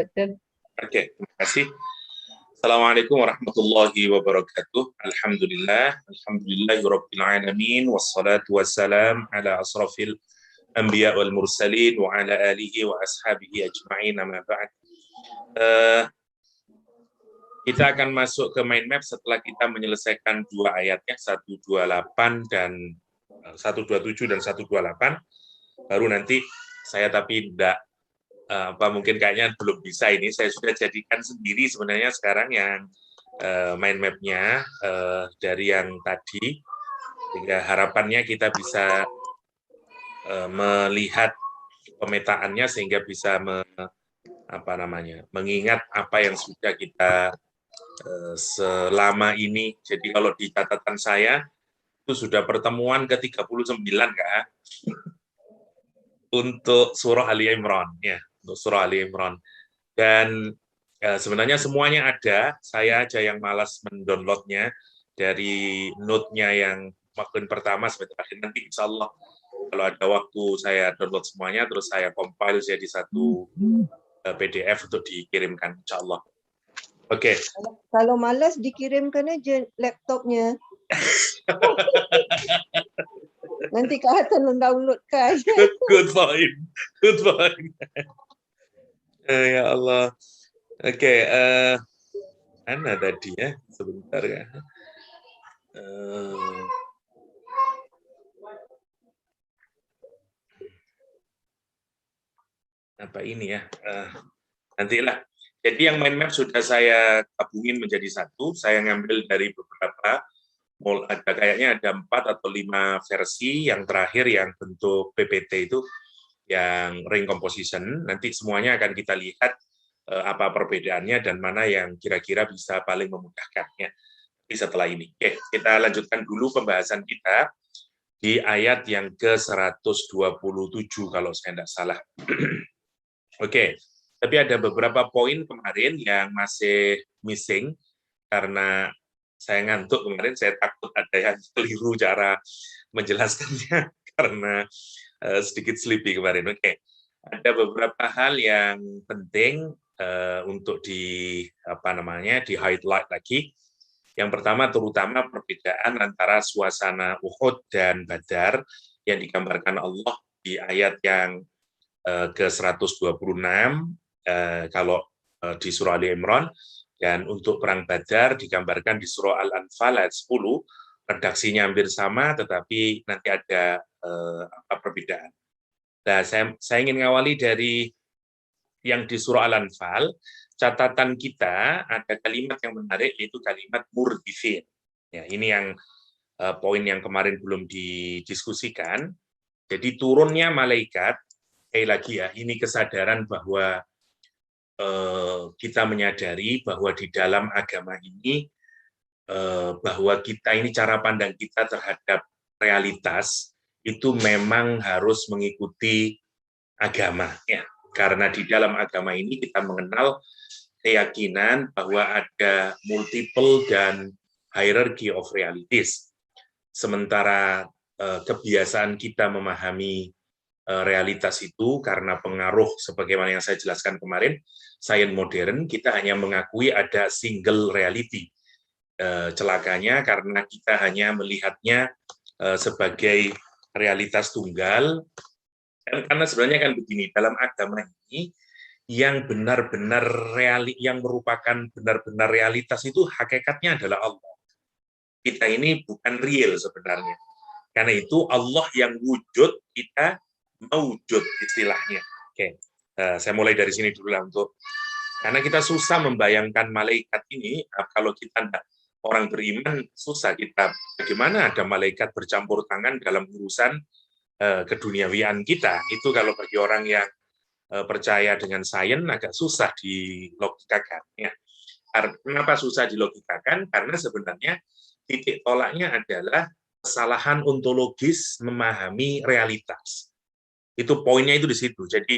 Betul. Oke, terima kasih. Assalamualaikum warahmatullahi wabarakatuh. Alhamdulillahirabbil alamin wassalatu wassalam ala asrafil anbiya wal mursalin wa ala alihi wa ashabihi ajma'in amma ba'd. Kita akan masuk ke mind map setelah kita menyelesaikan dua ayatnya 128 dan 127 dan 128. Baru nanti saya tapi tidak mungkin kayaknya belum bisa ini. Saya sudah jadikan sendiri sebenarnya sekarang yang mind map-nya dari yang tadi, sehingga harapannya kita bisa melihat pemetaannya sehingga bisa mengingat apa yang sudah kita selama ini. Jadi kalau di catatan saya itu sudah pertemuan ke-39 Kak, untuk surah Ali Imran ya, untuk surah Ali Imran. Dan sebenarnya semuanya ada, saya aja yang malas mendownloadnya dari note-nya yang makin pertama sampai terakhir. Nanti insya Allah kalau ada waktu saya download semuanya, terus saya compile jadi satu PDF untuk dikirimkan insya Allah. Oke. Kalau malas dikirimkan aja laptopnya. Nanti Kak Hasan mendownloadkan. Good point. Good point. Ya Allah. Oke, mana tadi ya? Sebentar ya. Apa ini ya? Nantilah. Jadi yang mind map sudah saya gabungin menjadi satu. Saya ngambil dari beberapa. Ada kayaknya ada 4 atau 5 versi. Yang terakhir yang bentuk PPT itu, yang ring composition. Nanti semuanya akan kita lihat apa perbedaannya dan mana yang kira-kira bisa paling memudahkannya setelah ini. Oke, kita lanjutkan dulu pembahasan kita di ayat yang ke-127 kalau saya tidak salah. Oke, tapi ada beberapa poin kemarin yang masih missing karena saya ngantuk kemarin, saya takut ada yang keliru cara menjelaskannya karena sedikit sleepy kemarin. Oke, ada beberapa hal yang penting untuk di highlight lagi. Yang pertama terutama perbedaan antara suasana Uhud dan Badar yang digambarkan Allah di ayat yang ke-126 kalau di surah Ali Imran, dan untuk perang Badar digambarkan di surah Al-Anfal ayat 10. Redaksinya hampir sama tetapi nanti ada perbedaan. Nah, saya ingin ngawali dari yang di surah Al-Anfal. Catatan kita ada kalimat yang menarik, yaitu kalimat murdifin. Ya, ini yang poin yang kemarin belum didiskusikan. Jadi turunnya malaikat, sekali lagi ya, ini kesadaran bahwa kita menyadari bahwa di dalam agama ini, bahwa kita ini cara pandang kita terhadap realitas itu memang harus mengikuti agama ya. Karena di dalam agama ini kita mengenal keyakinan bahwa ada multiple dan hierarchy of realities. Sementara kebiasaan kita memahami realitas itu karena pengaruh sebagaimana yang saya jelaskan kemarin, sains modern, kita hanya mengakui ada single reality. Celakanya karena kita hanya melihatnya sebagai realitas tunggal. Karena sebenarnya kan begini, dalam agama ini yang benar-benar yang merupakan benar-benar realitas itu hakikatnya adalah Allah. Kita ini bukan real sebenarnya. Karena itu Allah yang wujud, kita mewujud istilahnya. Oke, saya mulai dari sini dulu lah karena kita susah membayangkan malaikat ini kalau kita orang beriman, susah kita bagaimana ada malaikat bercampur tangan dalam urusan keduniawian kita. Itu kalau bagi orang yang percaya dengan sains agak susah dilogikakan. Ya. Kenapa susah dilogikakan? Karena sebenarnya titik tolaknya adalah kesalahan ontologis memahami realitas. Itu poinnya itu di situ. Jadi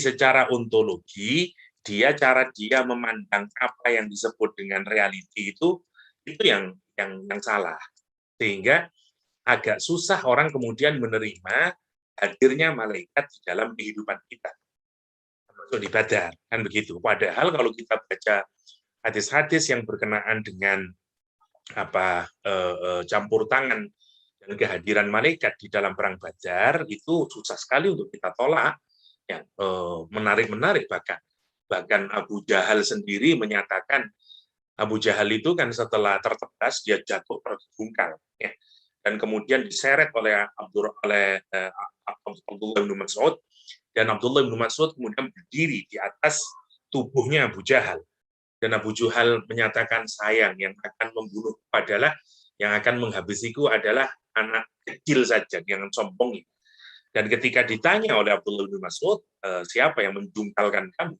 secara ontologi cara dia memandang apa yang disebut dengan reality itu yang salah. Sehingga agak susah orang kemudian menerima hadirnya malaikat di dalam kehidupan kita. masuk di Badar, kan begitu. Padahal kalau kita baca hadis-hadis yang berkenaan dengan campur tangan dan kehadiran malaikat di dalam perang Badar, itu susah sekali untuk kita tolak. Ya, menarik bahkan Abu Jahal sendiri menyatakan, Abu Jahal itu kan setelah tertebas dia jatuh terjungkal, ya, dan kemudian diseret oleh Abdullah bin Mas'ud, dan Abdullah bin Mas'ud kemudian berdiri di atas tubuhnya Abu Jahal, dan Abu Jahal menyatakan, sayang, yang akan membunuhku adalah, yang akan menghabisiku adalah anak kecil saja, jangan sombong. Dan ketika ditanya oleh Abdullah bin Mas'ud, siapa yang menjungkalkan kamu?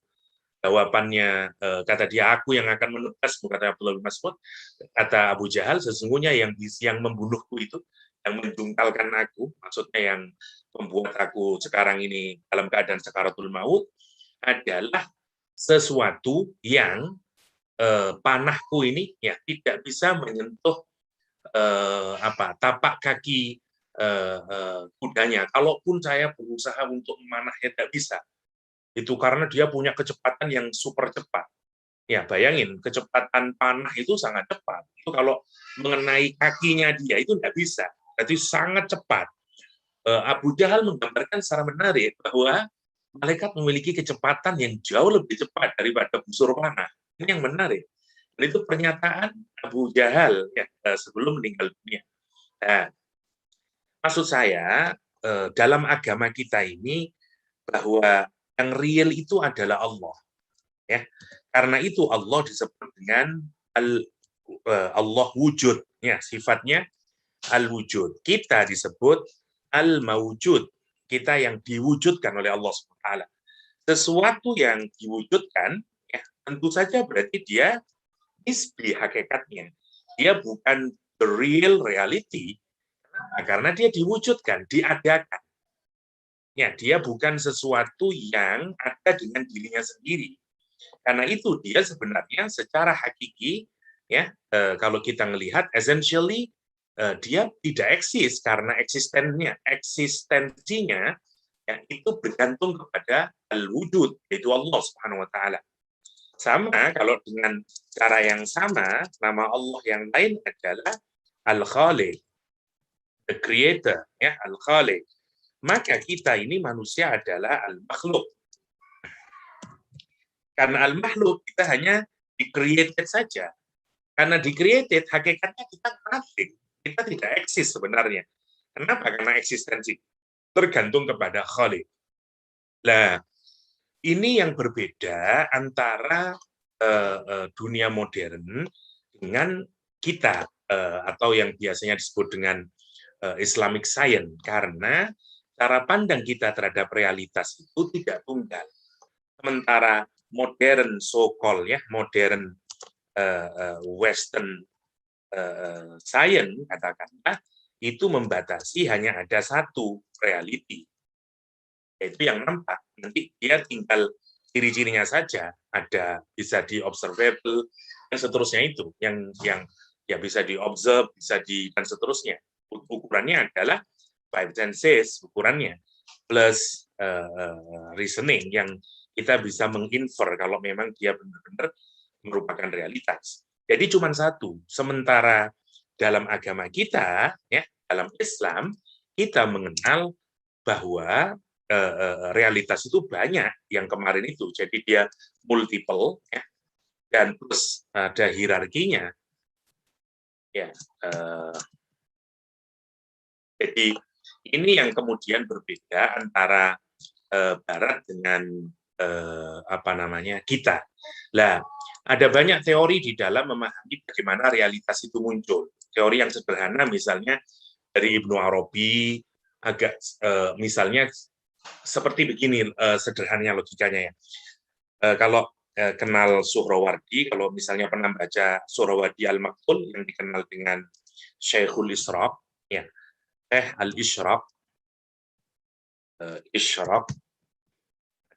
Jawabannya, kata dia, aku yang akan menebasmu, kata Abdullah bin Mas'ud. Kata Abu Jahal, sesungguhnya yang membunuhku itu, yang menjungkalkan aku, maksudnya yang membuat aku sekarang ini dalam keadaan sakaratul maut, adalah sesuatu yang panahku ini ya tidak bisa menyentuh tapak kaki kudanya. Kalaupun saya berusaha untuk memanahnya, tidak bisa. Itu karena dia punya kecepatan yang super cepat. Ya, bayangin, kecepatan panah itu sangat cepat. Itu kalau mengenai kakinya dia, itu tidak bisa. Jadi sangat cepat. Abu Jahal menggambarkan secara menarik bahwa malaikat memiliki kecepatan yang jauh lebih cepat daripada busur panah. Ini yang menarik. Dan itu pernyataan Abu Jahal ya, sebelum meninggal dunia. Nah, maksud saya, dalam agama kita ini, bahwa yang real itu adalah Allah. Ya. Karena itu Allah disebut dengan Allah wujud. Ya, sifatnya al-wujud. Kita disebut al-mawujud. Kita yang diwujudkan oleh Allah SWT. Sesuatu yang diwujudkan, ya, tentu saja berarti dia nisbi hakikatnya. Dia bukan the real reality, karena dia diwujudkan, diadakan. Ya, dia bukan sesuatu yang ada dengan dirinya sendiri. Karena itu dia sebenarnya secara hakiki, ya, kalau kita melihat essentially dia tidak eksis karena eksistensinya ya, itu bergantung kepada al-wujud, yaitu Allah Subhanahu wa taala. Sama kalau dengan cara yang sama, nama Allah yang lain adalah Al-Khaliq, the creator, ya, Al-Khaliq. Maka kita ini manusia adalah al-makhluk. Karena al-makhluk kita hanya di-created saja. Karena di-created, hakikatnya kita nothing. Kita tidak eksis sebenarnya. Kenapa? Karena eksistensi tergantung kepada Khaliq. Nah, ini yang berbeda antara dunia modern dengan kita, atau yang biasanya disebut dengan Islamic Science, karena cara pandang kita terhadap realitas itu tidak tunggal. Sementara modern so-called, ya, modern Western science, katakanlah, itu membatasi hanya ada satu reality, yaitu yang nampak. Nanti dia tinggal ciri-cirinya saja, ada bisa di observable, dan seterusnya itu, yang ya bisa di observe, bisa dan seterusnya. Ukurannya adalah five senses, ukurannya plus reasoning yang kita bisa menginfer kalau memang dia benar-benar merupakan realitas. Jadi cuma satu. Sementara dalam agama kita, ya, dalam Islam, kita mengenal bahwa realitas itu banyak yang kemarin itu. Jadi dia multiple, ya, dan plus ada hierarkinya. Ya, jadi ini yang kemudian berbeda antara Barat dengan kita. Lah, ada banyak teori di dalam memahami bagaimana realitas itu muncul. Teori yang sederhana misalnya dari Ibnu Arabi, agak misalnya seperti begini sederhananya logikanya ya. Kalau kenal Suhrawardi, kalau misalnya pernah baca Suhrawardi Al-Maktul yang dikenal dengan Syekhul Isyraq, ya, Al-Isyraq,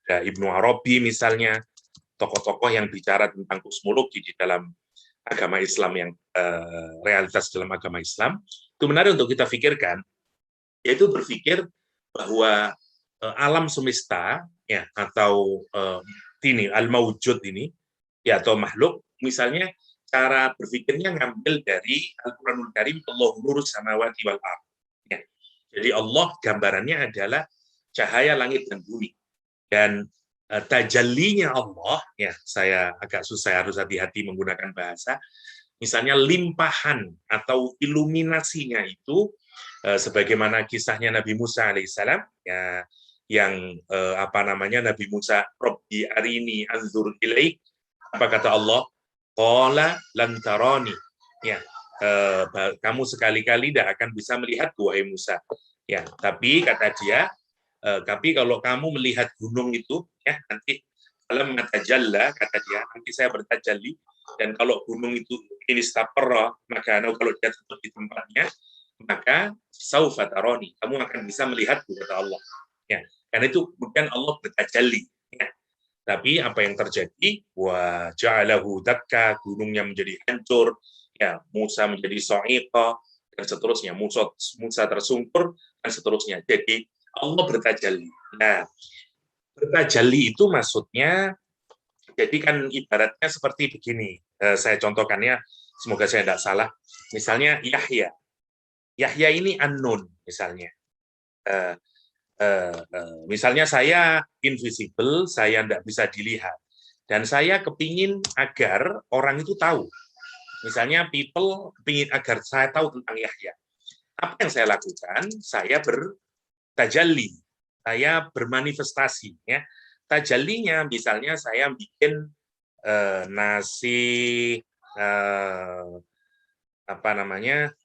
ada Ibnu Arabi misalnya, tokoh-tokoh yang bicara tentang kosmologi di dalam agama Islam, yang realitas dalam agama Islam, itu menarik untuk kita pikirkan, yaitu berpikir bahwa alam semesta ya atau ini al-maujud ini ya atau makhluk, misalnya cara berpikirnya ngambil dari Al-Qur'anul Karim, Allah nurus samawati wal ardh. Ya. Jadi Allah gambarannya adalah cahaya langit dan bumi. Dan tajallinya Allah, ya saya agak susah, harus hati-hati menggunakan bahasa, misalnya limpahan atau iluminasinya itu sebagaimana kisahnya Nabi Musa alaihissalam, ya, yang apa namanya, Nabi Musa, Rabbi arini anzur ilaik, apa kata Allah? Qala lan tarani, ya, kamu sekali-kali tidak akan bisa melihatku wahai Musa, ya, tapi kata dia, tapi kalau kamu melihat gunung itu, ya nanti alam matajalla, kata dia, nanti saya bertajalli, dan kalau gunung itu ini stapera, maka kalau dia tetap di tempatnya, maka saufa taroni, kamu akan bisa melihatku, kata Allah. Ya, karena itu kemudian Allah bertajalli. Ya. Tapi apa yang terjadi? Wa ja'alahu dakka, gunungnya menjadi hancur, ya, Musa menjadi sa'iqa, dan seterusnya, Musa tersungkur, dan seterusnya. Jadi Allah bertajalli. Nah, bertajalli itu maksudnya, jadi kan ibaratnya seperti begini, saya contohkannya, semoga saya tidak salah. Misalnya Yahya. Yahya ini unknown, misalnya. Misalnya saya invisible, saya tidak bisa dilihat. Dan saya kepingin agar orang itu tahu. Misalnya people kepingin agar saya tahu tentang Yahya. Apa yang saya lakukan? Saya bertajalli, saya bermanifestasi. Ya. Tajallinya misalnya saya bikin nasi, apa namanya,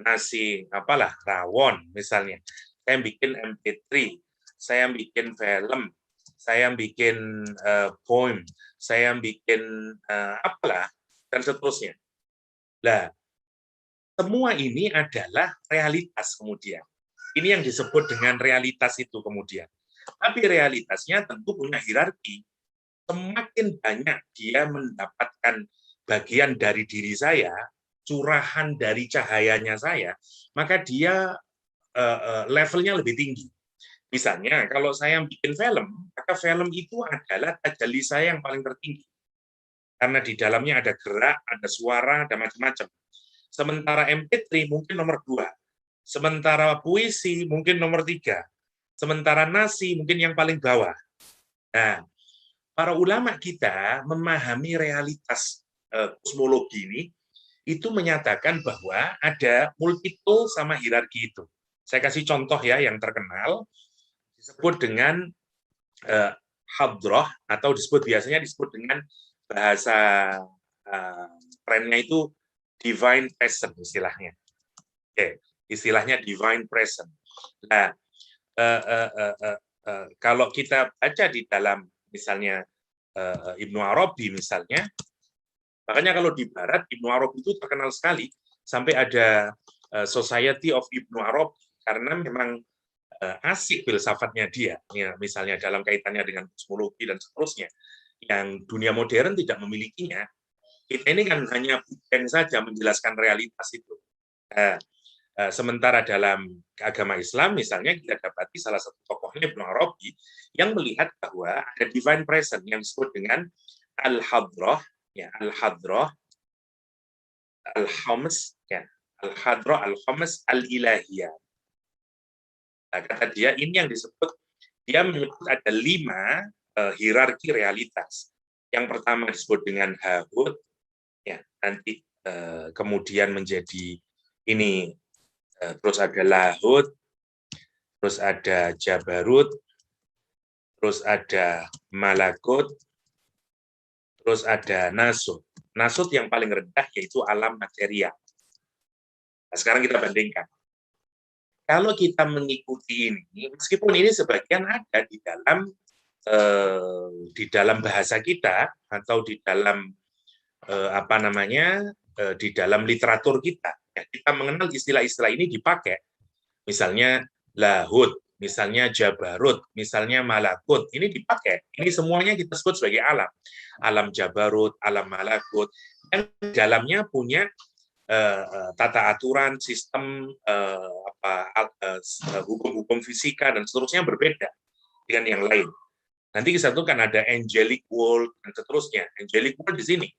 nasi apalah, rawon misalnya. Saya bikin MP3, saya bikin film, saya bikin poem, saya bikin apalah, dan seterusnya. Nah, semua ini adalah realitas kemudian. Ini yang disebut dengan realitas itu kemudian. Tapi realitasnya tentu punya hierarki. Semakin banyak dia mendapatkan bagian dari diri saya, curahan dari cahayanya saya, maka dia levelnya lebih tinggi. Misalnya, kalau saya bikin film, maka film itu adalah tajalli saya yang paling tertinggi. Karena di dalamnya ada gerak, ada suara, ada macam-macam. Sementara MP3 mungkin nomor 2. Sementara puisi mungkin nomor 3. Sementara nasi mungkin yang paling bawah. Nah, para ulama kita memahami realitas kosmologi ini, itu menyatakan bahwa ada multiple sama hierarki itu. Saya kasih contoh ya yang terkenal, disebut dengan hadroh, atau biasanya disebut dengan bahasa kerennya itu divine presence istilahnya. Oke, istilahnya divine presence. Nah, kalau kita baca di dalam misalnya Ibnu Arabi misalnya, makanya kalau di Barat Ibnu Arabi itu terkenal sekali, sampai ada Society of Ibnu Arabi, karena memang asik filsafatnya dia, ya, misalnya dalam kaitannya dengan kosmologi dan seterusnya, yang dunia modern tidak memilikinya. Kita ini kan hanya bukan saja menjelaskan realitas itu. Sementara dalam agama Islam, misalnya kita dapati salah satu tokohnya Ibnu Arabi yang melihat bahwa ada divine presence yang disebut dengan al-hadrah, ya, al-hadrah, al-khams, ya, al-hadrah, al-khams, al-ilahiyah. Nah, kata dia ini yang disebut, dia menyebut ada 5 hierarki realitas. Yang pertama disebut dengan Hahut, ya, nanti kemudian menjadi ini, terus ada Lahut, terus ada Jabarut, terus ada Malakut, terus ada Nasut. Nasut yang paling rendah yaitu alam material. Nah, sekarang kita bandingkan. Kalau kita mengikuti ini, meskipun ini sebagian ada di dalam bahasa kita atau di dalam apa namanya, di dalam literatur kita, ya, kita mengenal istilah-istilah ini dipakai, misalnya Lahut, misalnya Jabarut, misalnya Malakut, ini dipakai. Ini semuanya kita sebut sebagai alam. Alam Jabarut, alam Malakut, yang dalamnya punya tata aturan, sistem, hukum-hukum fisika, dan seterusnya berbeda dengan yang lain. Nanti disatukan ada angelic world dan seterusnya. Angelic world di sini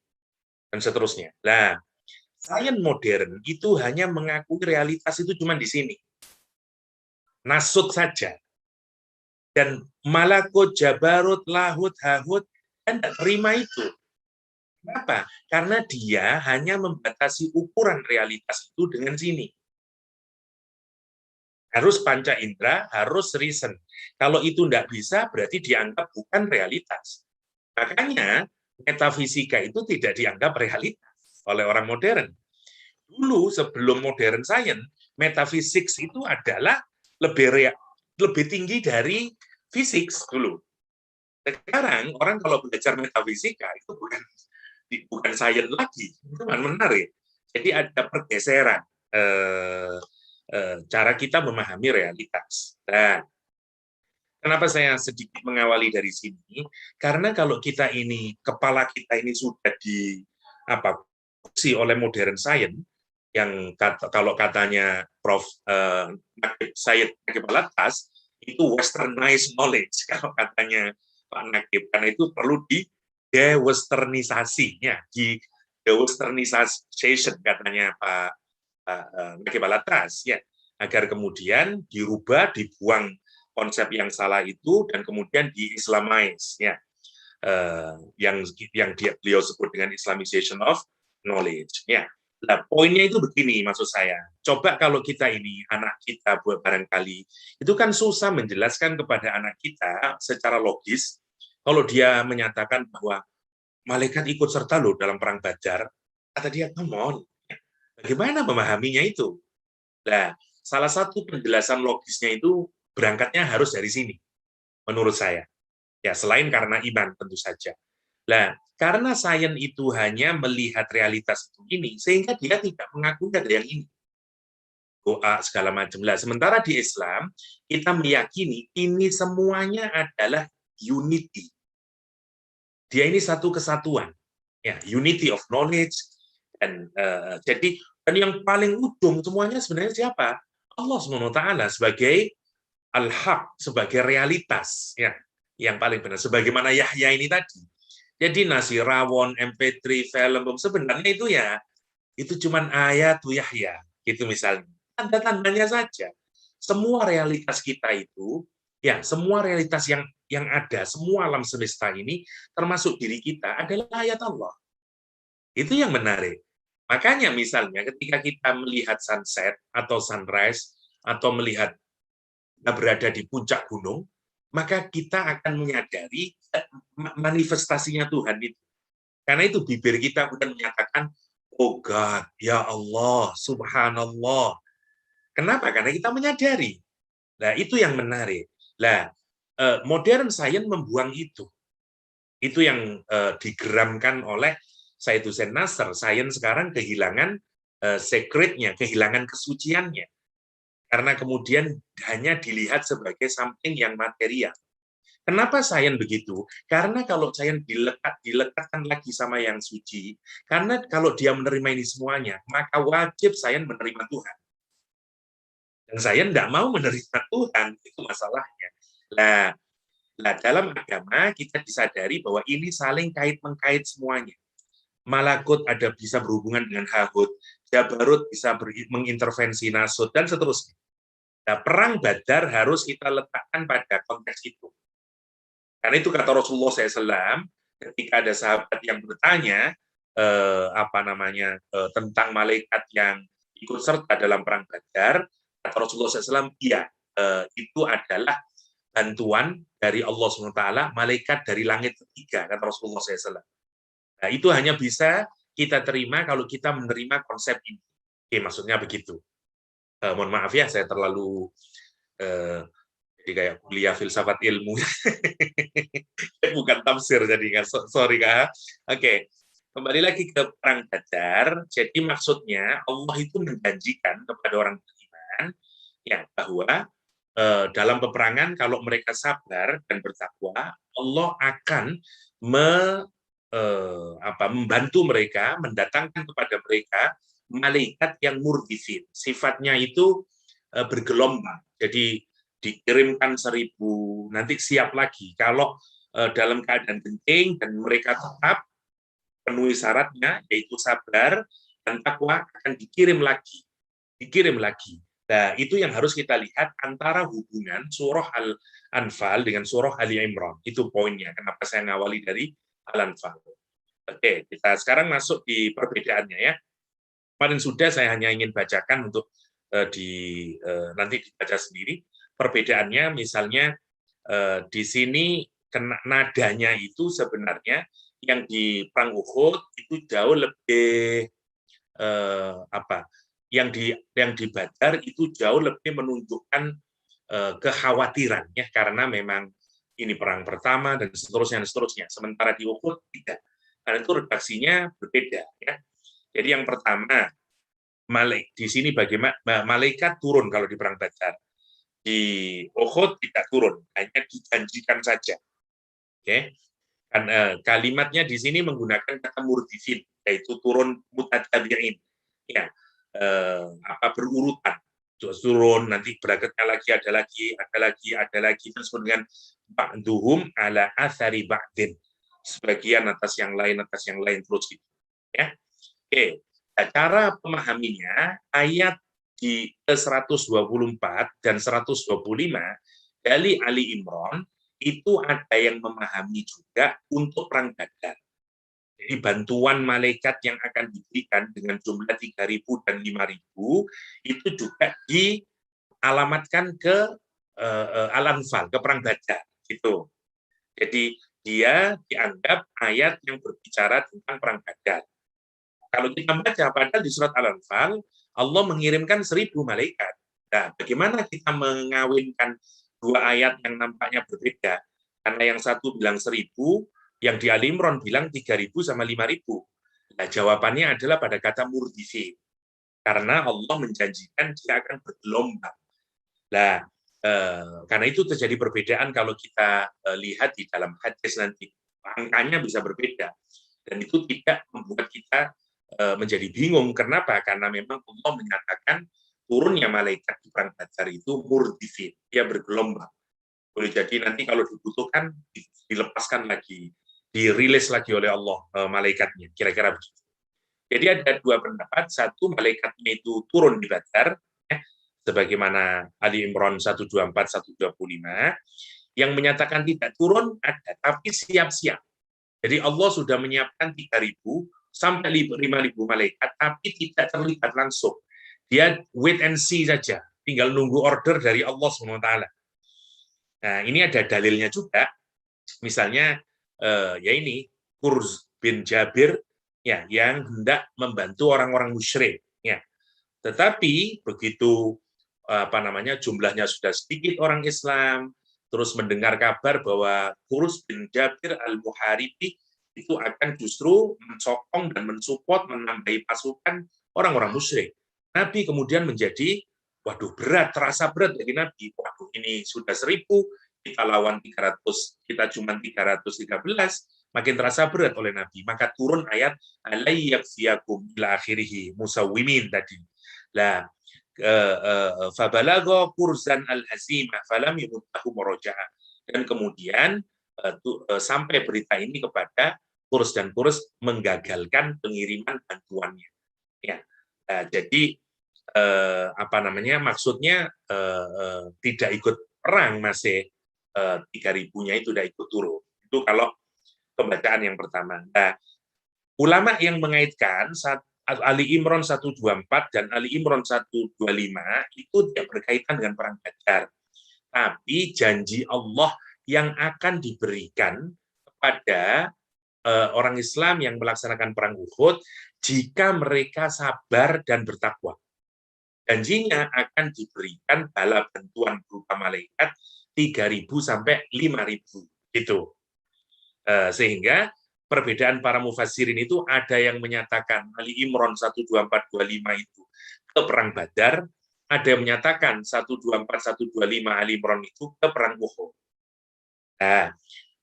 dan seterusnya. Nah, sains modern itu hanya mengakui realitas itu cuma di sini. Nasut saja. Dan malakut, jabarut, lahut, hahut, dan tidak terima itu. Kenapa? Karena dia hanya membatasi ukuran realitas itu dengan sini. Harus panca indera, harus reason. Kalau itu tidak bisa, berarti dianggap bukan realitas. Makanya, metafisika itu tidak dianggap realitas oleh orang modern. Dulu, sebelum modern science, metafisik itu adalah lebih tinggi dari fisik dulu. Sekarang, orang kalau belajar metafisika, itu bukan sains lagi. Itu kan menarik. Jadi ada pergeseran cara kita memahami realitas. Nah, kenapa saya sedikit mengawali dari sini? Karena kalau kita ini, kepala kita ini sudah oleh modern science, yang kalau katanya Prof. Syed Naqib Alatas, itu westernized knowledge, kalau katanya Pak Naqib, karena itu perlu di de-westernisasinya, di de-westernization katanya Pak Naqib Alatas, ya, agar kemudian dirubah, dibuang konsep yang salah itu dan kemudian di-islamize, ya, yang beliau sebut dengan Islamization of knowledge, ya. Nah, poinnya itu begini, maksud saya. Coba kalau kita ini, anak kita buat barangkali, itu kan susah menjelaskan kepada anak kita secara logis, kalau dia menyatakan bahwa malaikat ikut serta loh dalam perang Badar, kata dia, come on, bagaimana memahaminya itu? Nah, salah satu penjelasan logisnya itu berangkatnya harus dari sini, menurut saya. Ya, selain karena iman tentu saja. Nah, karena sains itu hanya melihat realitas itu ini, sehingga dia tidak mengakui ada yang ini. Doa, segala macam. Lah, sementara di Islam, kita meyakini ini semuanya adalah unity. Dia ini satu kesatuan. Ya, unity of knowledge. Dan jadi dan yang paling ujung semuanya sebenarnya siapa? Allah SWT sebagai al-haq, sebagai realitas, ya, yang paling benar. Sebagaimana Yahya ini tadi. Jadi Nasirawon, MP3, film, sebenarnya itu ya, itu cuma ayat Yahya, gitu misalnya. Tanda-tandanya saja. Semua realitas kita itu, ya, semua realitas yang ada, semua alam semesta ini, termasuk diri kita, adalah ayat Allah. Itu yang menarik. Makanya misalnya ketika kita melihat sunset atau sunrise, atau melihat kita berada di puncak gunung, maka kita akan menyadari manifestasinya Tuhan itu. Karena itu bibir kita bukan menyatakan, oh God, ya Allah, subhanallah. Kenapa? Karena kita menyadari. Nah, itu yang menarik. Nah, modern science membuang itu. Itu yang digeramkan oleh Said Hussein Nasr. Science sekarang kehilangan secretnya, kehilangan kesuciannya. Karena kemudian hanya dilihat sebagai something yang material. Kenapa sains begitu? Karena kalau sains dilekatkan lagi sama yang suci, karena kalau dia menerima ini semuanya, maka wajib sains menerima Tuhan. Dan sains tidak mau menerima Tuhan, itu masalahnya. Nah, dalam agama kita disadari bahwa ini saling kait-mengkait semuanya. Malakut ada bisa berhubungan dengan hahut, jabarut bisa mengintervensi nasut, dan seterusnya. Nah, perang Badar harus kita letakkan pada konteks itu. Karena itu kata Rasulullah SAW, ketika ada sahabat yang bertanya tentang malaikat yang ikut serta dalam perang Badar, kata Rasulullah SAW, iya, itu adalah bantuan dari Allah SWT, malaikat dari langit ketiga, kata Rasulullah SAW. Nah, itu hanya bisa kita terima kalau kita menerima konsep ini. Oke, maksudnya begitu. Mohon maaf ya, saya terlalu jadi kayak kuliah filsafat ilmu. Bukan tafsir, jadi sorry Kak. Oke, kembali lagi ke perang Badar. Jadi maksudnya Allah itu menjanjikan kepada orang beriman ya bahwa dalam peperangan kalau mereka sabar dan bertakwa, Allah akan membantu mereka, mendatangkan kepada mereka malaikat yang murdifin. Sifatnya itu bergelombang. Jadi dikirimkan 1000, nanti siap lagi. Kalau dalam keadaan genting dan mereka tetap penuhi syaratnya, yaitu sabar dan takwa, akan dikirim lagi. Nah, itu yang harus kita lihat antara hubungan surah Al-Anfal dengan surah Ali Imran. Itu poinnya, kenapa saya ngawali dari Al-Anfal. Oke, kita sekarang masuk di perbedaannya ya. Kemarin sudah, saya hanya ingin bacakan untuk nanti dibaca sendiri. Perbedaannya misalnya di sini nadanya itu sebenarnya yang di perang Uhud itu jauh lebih yang di Badar itu jauh lebih menunjukkan kekhawatiran ya, karena memang ini perang pertama dan seterusnya. Sementara di Uhud tidak, karena itu redaksinya berbeda ya. Jadi yang pertama, di sini bagaimana malaikat turun kalau di perang Badar. Di Uhud tidak turun, hanya dijanjikan saja. Oke. Kan kalimatnya di sini menggunakan kata murdifin, yaitu turun mutatabi'in. Ya. Berurutan. Turun, nanti berikutnya lagi ada lagi terus dengan ba'duhum ala athari ba'din. Sebagian atas yang lain terus gitu. Ya. Oke. Nah, cara memahaminya ayat di 124 dan 125 dari Ali Imran itu ada yang memahami juga untuk perang Badar. Jadi bantuan malaikat yang akan diberikan dengan jumlah 3.000 dan 5.000 itu juga dialamatkan ke Al-Anfal, ke perang Badar gitu. Jadi dia dianggap ayat yang berbicara tentang perang Badar. Kalau kita baca, padahal di surat Al-Anfal, Allah mengirimkan 1.000 malaikat. Nah, bagaimana kita mengawinkan dua ayat yang nampaknya berbeda? Karena yang satu bilang 1.000, yang di Ali Imran bilang 3.000 sama 5.000. Nah, jawabannya adalah pada kata murdifi. Karena Allah menjanjikan dia akan bergelombang. Nah, karena itu terjadi perbedaan kalau kita lihat di dalam hadis nanti. Angkanya bisa berbeda. Dan itu tidak membuat kita menjadi bingung. Kenapa? Karena memang Allah menyatakan turunnya malaikat di perang Badar itu murdifin, dia bergelombang. Boleh jadi nanti kalau dibutuhkan dilepaskan lagi, dirilis lagi oleh Allah malaikatnya, kira-kira begitu. Jadi ada dua pendapat, satu malaikatnya itu turun di Badar, sebagaimana Ali Imran 124, 125, yang menyatakan tidak turun ada, tapi siap-siap. Jadi Allah sudah menyiapkan 3.000 sampai 5.000 malaikat, tapi tidak terlibat langsung. Dia wait and see saja, tinggal nunggu order dari Allah SWT. Nah, ini ada dalilnya juga. Misalnya, ya ini, Kurz bin Jabir, ya, yang hendak membantu orang-orang musyrik. Ya. Tetapi, begitu jumlahnya sudah sedikit orang Islam, terus mendengar kabar bahwa Kurz bin Jabir al-Muharibi itu akan justru mensokong dan mensupport, menambahi pasukan orang-orang musyrik. Nabi kemudian menjadi, waduh berat, terasa berat bagi Nabi. Waduh ini sudah 1.000, kita lawan 300, kita cuma 313, makin terasa berat oleh Nabi. Maka turun ayat, alayyakfiyakum ila akhirihi, musawwimin tadi. Lah, fabalagha kurzan al-hazimah, falam yumutahu murajaah. Dan kemudian sampai berita ini kepada Kurz, dan Kurz menggagalkan pengiriman bantuannya. Ya, jadi maksudnya tidak ikut perang, masih 3.000-nya itu sudah ikut turun. Itu kalau pembacaan yang pertama. Nah, ulama yang mengaitkan Ali Imran 124 dan Ali Imran 125 itu tidak berkaitan dengan perang Badar, tapi janji Allah yang akan diberikan kepada orang Islam yang melaksanakan perang Uhud jika mereka sabar dan bertakwa. Janjinya akan diberikan bala bantuan berupa malaikat 3.000 sampai 5.000 gitu. Sehingga perbedaan para mufassirin itu ada yang menyatakan Ali Imran 124-25 itu ke perang Badar, ada yang menyatakan 124-125 Ali Imran itu ke perang Uhud. Nah,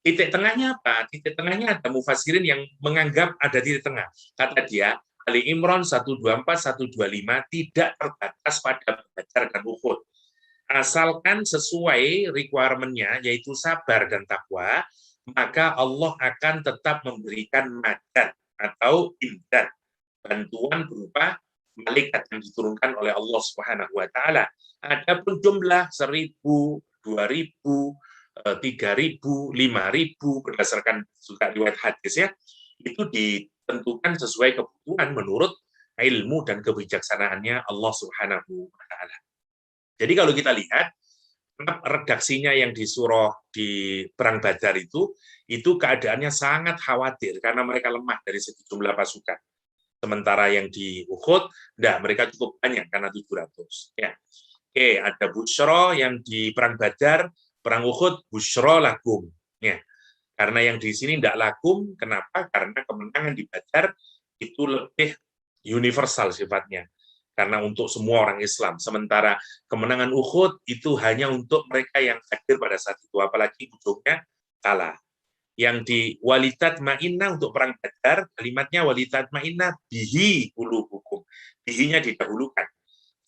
titik tengahnya apa? Titik tengahnya ada mufassirin yang menganggap ada titik tengah. Kata dia, Ali Imran 124-125 tidak terbatas pada Badar dan Uhud. Asalkan sesuai requirement-nya, yaitu sabar dan takwa, maka Allah akan tetap memberikan madad atau imdad, bantuan berupa malaikat yang diturunkan oleh Allah Subhanahu wa taala. Adapun jumlah 1.000, 2.000, 3.000, 5.000 berdasarkan juga riwayat hadis ya, itu ditentukan sesuai kebutuhan menurut ilmu dan kebijaksanaannya Allah Subhanahu wa taala. Jadi kalau kita lihat redaksinya yang di surah di Perang Badar itu keadaannya sangat khawatir karena mereka lemah dari segi jumlah pasukan. Sementara yang di Uhud, mereka cukup banyak karena 700. Ya. Oke, ada busyra yang di Perang Badar, Perang Uhud, busyra lakum. Ya. Karena yang di sini tidak lakum, kenapa? Karena kemenangan di Badar itu lebih universal sifatnya. Karena untuk semua orang Islam. Sementara kemenangan Uhud itu hanya untuk mereka yang hadir pada saat itu, apalagi ujungnya kalah. Yang di walitat ma'inna untuk perang Badar, kalimatnya walitat ma'inna bihi qulubukum. Bihinya didahulukan.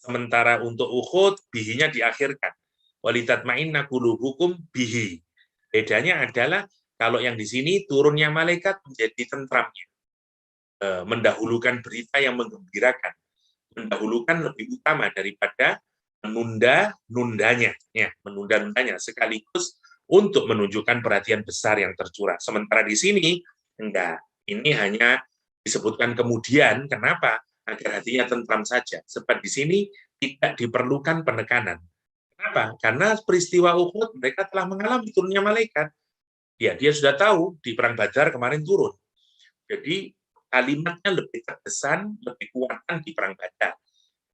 Sementara untuk Uhud, bihinya diakhirkan. Walitat ma'inna qulubukum bihi. Bedanya adalah kalau yang di sini turunnya malaikat menjadi tentramnya. Mendahulukan berita yang menggembirakan. Mendahulukan lebih utama daripada menunda-nundanya. Ya, menunda-nundanya sekaligus untuk menunjukkan perhatian besar yang tercurah. Sementara di sini, enggak. Ini hanya disebutkan kemudian, kenapa? Agar hatinya tentram saja. Sebab di sini tidak diperlukan penekanan. Kenapa? Karena peristiwa Uhud, mereka telah mengalami turunnya malaikat. Ya, dia sudah tahu di Perang Badar kemarin turun. Jadi, kalimatnya lebih terkesan, lebih kuatkan di Perang Badar.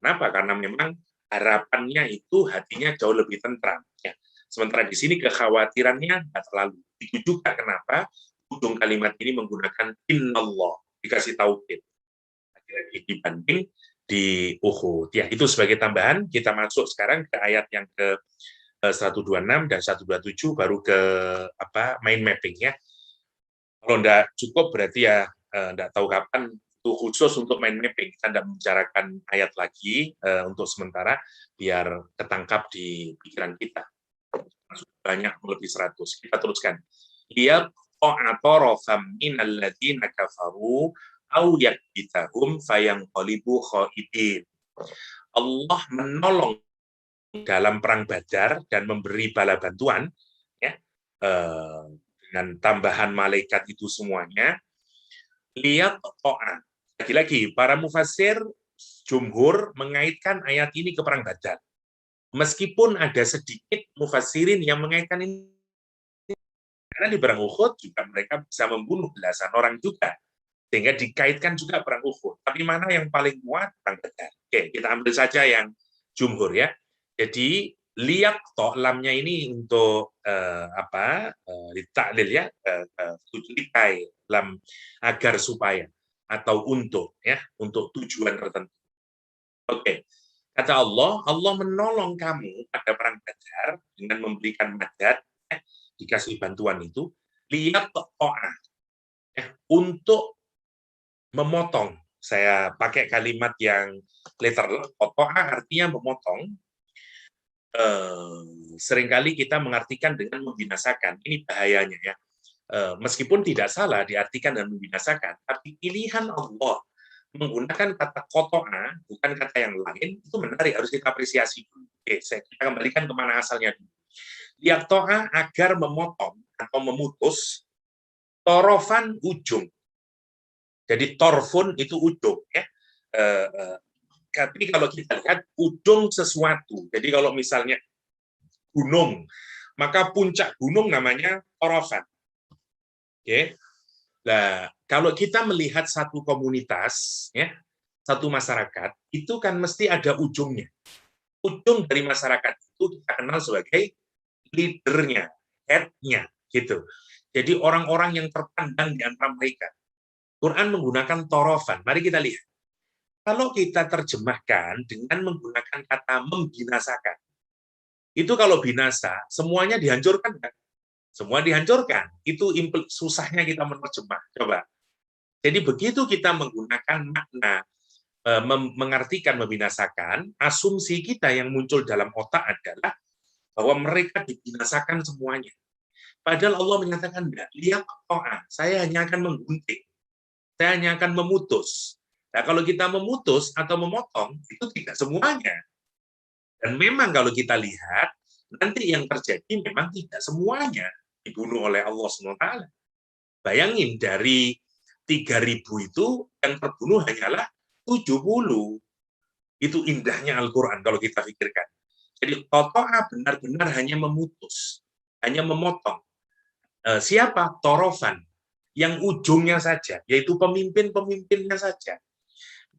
Kenapa? Karena memang harapannya itu hatinya jauh lebih tentram. Ya. Sementara di sini kekhawatirannya tidak terlalu. Itu juga kenapa ujung kalimat ini menggunakan innallah, dikasih tauhid. Lagi-lagi dibanding di Uhud. Ya, itu sebagai tambahan. Kita masuk sekarang ke ayat yang ke 126 dan 127 baru ke mind mapping ya. Kalau tidak cukup berarti ya tidak tahu kapan itu khusus untuk mind mapping. Kita tidak membicarakan ayat lagi untuk sementara biar ketangkap di pikiran kita. Banyak lebih 100. Kita teruskan. Ia ta'atarafam minal ladzina kafaru au yakbitahum fayanqalibu khaibin. Allah menolong dalam perang Badar dan memberi bala bantuan ya dengan tambahan malaikat itu semuanya. Lihat to'ah. Lagi-lagi para mufassir jumhur mengaitkan ayat ini ke perang Badar. Meskipun ada sedikit mufassirin yang mengaitkan ini, karena di perang Uhud juga mereka bisa membunuh belasan orang juga, sehingga dikaitkan juga perang Uhud. Tapi mana yang paling kuat? Perang Badar. Oke, kita ambil saja yang jumhur ya. Jadi lihat toh lamnya ini untuk taklil ya, likai lam agar supaya atau untuk ya, untuk tujuan tertentu. Oke. Kata Allah, Allah menolong kamu pada perang Badar dengan memberikan madad, dikasih bantuan itu, lihat to'ah, untuk memotong. Saya pakai kalimat yang literal, to'ah artinya memotong. Seringkali kita mengartikan dengan membinasakan. Ini bahayanya ya. Meskipun tidak salah diartikan dengan membinasakan, tapi pilihan Allah menggunakan kata kotoa, bukan kata yang lain, itu menarik, harus kita apresiasi dulu. Oke, kita kembalikan kemana asalnya dulu. Yaktoa agar memotong atau memutus torofan ujung. Jadi torfun itu ujung. Ya. Tapi kalau kita lihat ujung sesuatu, jadi kalau misalnya gunung, maka puncak gunung namanya torofan. Oke. Nah, kalau kita melihat satu komunitas, ya, satu masyarakat, itu kan mesti ada ujungnya. Ujung dari masyarakat itu kita kenal sebagai leadernya, head-nya, gitu. Jadi orang-orang yang terpandang di antara mereka. Quran menggunakan torofan. Mari kita lihat. Kalau kita terjemahkan dengan menggunakan kata membinasakan, itu kalau binasa, semuanya dihancurkan kan? Semua dihancurkan. Itu susahnya kita menerjemah. Coba. Jadi begitu kita menggunakan makna mengartikan membinasakan, asumsi kita yang muncul dalam otak adalah bahwa mereka dibinasakan semuanya. Padahal Allah menyatakan enggak, liyaqta'a, saya hanya akan menggunting, saya hanya akan memutus. Nah, kalau kita memutus atau memotong, itu tidak semuanya. Dan memang kalau kita lihat, nanti yang terjadi memang tidak semuanya dibunuh oleh Allah SWT. Bayangin, dari 3.000 itu, yang terbunuh hanyalah 70. Itu indahnya Al-Quran kalau kita pikirkan. Jadi, qata'a benar-benar hanya memutus, hanya memotong. Siapa? Torofan. Yang ujungnya saja, yaitu pemimpin-pemimpinnya saja.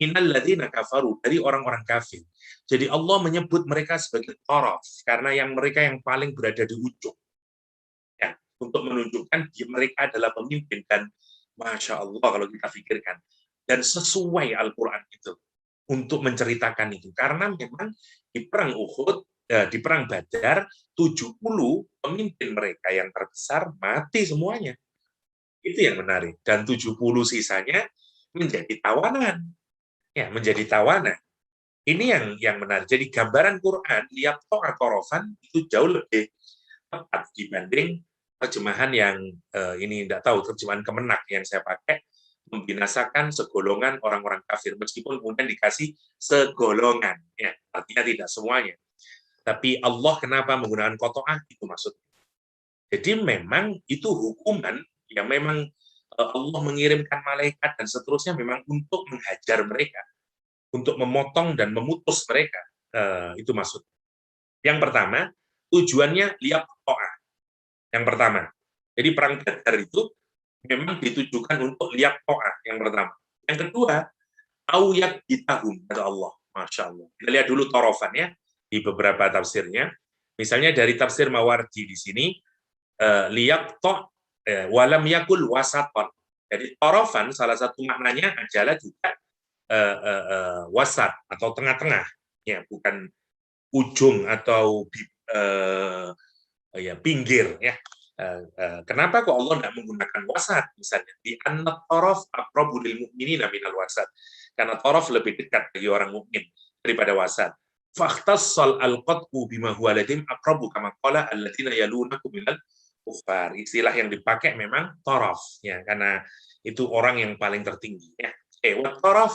Minal ladzina kafaru, dari orang-orang kafir. Jadi Allah menyebut mereka sebagai torof, karena mereka yang paling berada di ujung. Ya, untuk menunjukkan mereka adalah pemimpin, dan Masya Allah kalau kita pikirkan. Dan sesuai Al-Quran itu untuk menceritakan itu. Karena memang di perang Uhud, di perang Badar, 70 pemimpin mereka yang terbesar mati semuanya. Itu yang menarik. Dan 70 sisanya menjadi tawanan. Ya, menjadi tawanan. Ini yang menarik. Jadi gambaran Quran, liyaqta'a tarafan, itu jauh lebih tepat dibanding terjemahan yang ini tidak tahu, terjemahan Kemenak yang saya pakai, membinasakan segolongan orang-orang kafir, meskipun kemudian dikasih segolongan, ya, artinya tidak semuanya. Tapi Allah kenapa menggunakan qata'ah, itu maksudnya. Jadi memang itu hukuman yang memang Allah mengirimkan malaikat dan seterusnya memang untuk menghajar mereka, untuk memotong dan memutus mereka. Itu maksud. Yang pertama, tujuannya liyaqta'a. Yang pertama. Jadi perang Badar itu memang ditujukan untuk liyaqta'a, yang pertama. Yang kedua, au yaqtahum, kata Allah. Masya Allah. Kita lihat dulu torofan ya, di beberapa tafsirnya. Misalnya dari tafsir Mawardi di sini, liyaqta' walam yakul wasaton. Jadi torofan salah satu maknanya adalah juga wasat atau tengah-tengah, ya, bukan ujung atau ya pinggir, ya. Kenapa kok Allah tidak menggunakan wasat misalnya? Di anna torof aqrabu lil mu'minina minal wasat. Karena torof lebih dekat bagi orang mukmin daripada wasat. Fakhtassal al-qat'u bima huwa ladim aqrabu kama qala alladziina yalunakum minal kufar. Istilah yang dipakai memang torof, ya, karena itu orang yang paling tertinggi, ya. Wa torof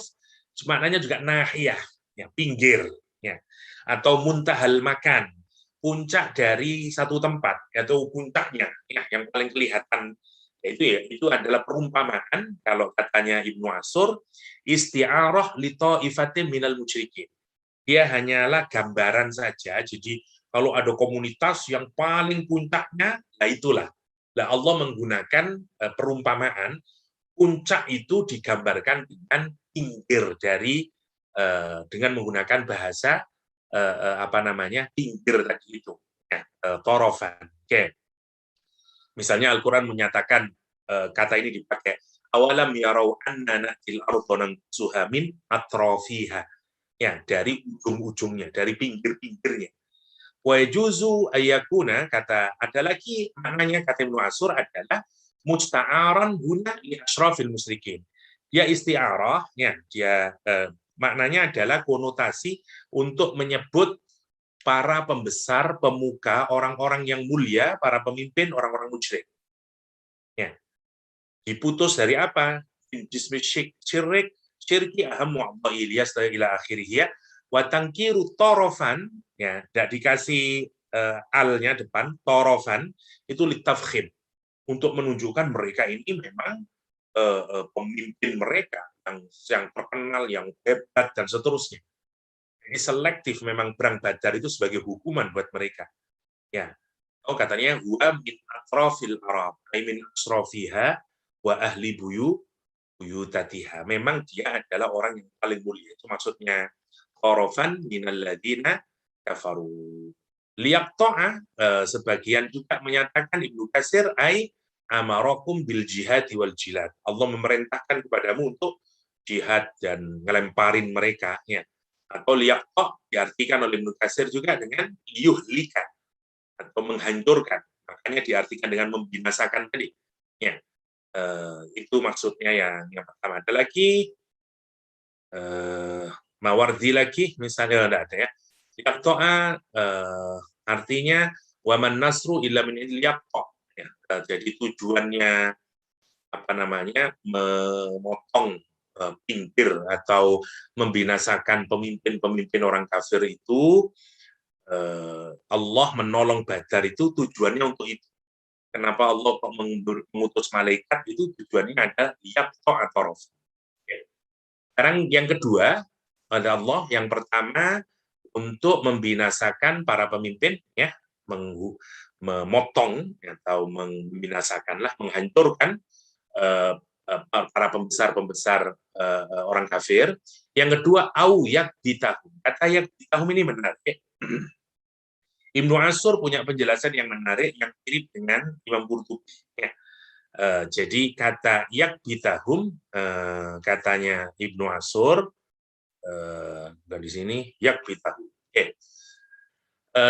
maknanya juga nahiyah, ya, pinggir, ya, atau muntahal makan, puncak dari satu tempat, atau puncaknya, ya, yang paling kelihatan. Itu adalah perumpamaan, kalau katanya Ibnu Ashur, isti'arah li ta'ifatin minal musyrikin. Dia hanyalah gambaran saja. Jadi kalau ada komunitas yang paling puncaknya, nah itulah. Nah, Allah menggunakan perumpamaan, puncak itu digambarkan dengan pinggir dari, dengan menggunakan bahasa pinggir tadi itu, ya, torofan. Oke. Misalnya Al-Quran menyatakan, kata ini dipakai, awalam yarau anna na'til ardha nansuha min atrafiha, ya, dari ujung-ujungnya, dari pinggir-pinggirnya. Wa yajuzu ayyakuna, kata ada lagi maknanya, kata Ibnu Ashur, adalah musta'aran guna li asyrafil musyrikin. Dia isti'arah, ya, dia maknanya adalah konotasi untuk menyebut para pembesar, pemuka, orang-orang yang mulia, para pemimpin, orang-orang musyrik. Ya. Diputus dari apa? Jismi syirik, syirki aham mu'abba'i iliyas ila akhirih, ya. Wa tangkiru torofan, ya, tidak dikasih alnya depan, torofan, itu litafkhim, untuk menunjukkan mereka ini memang pemimpin mereka yang terkenal, yang hebat, dan seterusnya. Ini selektif, memang perang Badar itu sebagai hukuman buat mereka. Ya, katanya huwa min atrafil arab, ay min asrafiha wa ahli buyutatiha. Memang dia adalah orang yang paling mulia. Itu maksudnya qarafan minal ladzina kafaru. Liyaqta'a, sebagian juga menyatakan Ibnu Katsir, ay amarakum bil jihad wal jilad. Allah memerintahkan kepadamu untuk jihad dan ngelemparin mereka, ya. Atau liyaqta' diartikan oleh Ibnu Katsir juga dengan yuhlika, atau menghancurkan. Makanya diartikan dengan membinasakan tadi. Ya. Itu maksudnya yang pertama. Ada lagi Mawardi lagi, misalnya enggak ada, ya. Liyaqta'a artinya waman nasru illa min liyaqta'. Ya, Jadi tujuannya apa namanya, memotong pinggir atau membinasakan pemimpin-pemimpin orang kafir itu, Allah menolong Badar itu tujuannya untuk itu. Kenapa Allah kok mengutus malaikat itu tujuannya ada yaqta atau rafa. Sekarang yang kedua ada Allah, yang pertama untuk membinasakan para pemimpin, ya, memotong atau membinasakanlah, menghancurkan para pembesar-pembesar orang kafir. Yang kedua, au yakbitahum. Kata yakbitahum ini menarik. Ibnu Ashur punya penjelasan yang menarik yang mirip dengan Imam Qurtubi. Ya. Jadi kata yakbitahum, katanya Ibnu Ashur, dan di sini yakbitahum. Oke.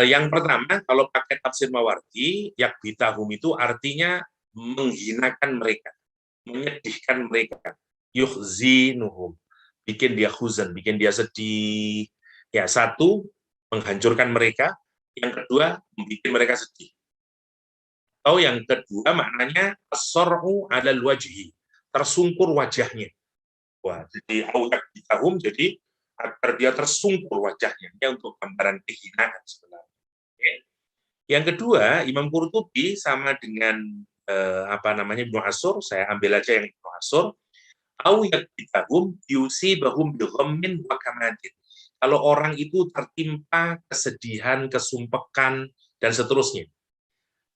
Yang pertama, kalau pakai tafsir Mawardi, yakbitahum itu artinya menghinakan mereka, menyedihkan mereka, yuhzinuhum, bikin dia huzan, bikin dia sedih. Ya, satu, menghancurkan mereka. Yang kedua, membuat mereka sedih. Atau yang kedua maknanya as-sar'u 'alal wajhi, tersungkur wajahnya. Wah, jadi auyak bitahum, jadi agar dia tersungkur wajahnya. Ini untuk gambaran kehinaan sebenarnya. Oke. Yang kedua, Imam Qurtubi sama dengan apa namanya Ibnu Ashur, saya ambil aja yang Ibnu Ashur, auyak bitahum yusibahum bi ghammin wa kamadin. Kalau orang itu tertimpa kesedihan, kesumpekan, dan seterusnya.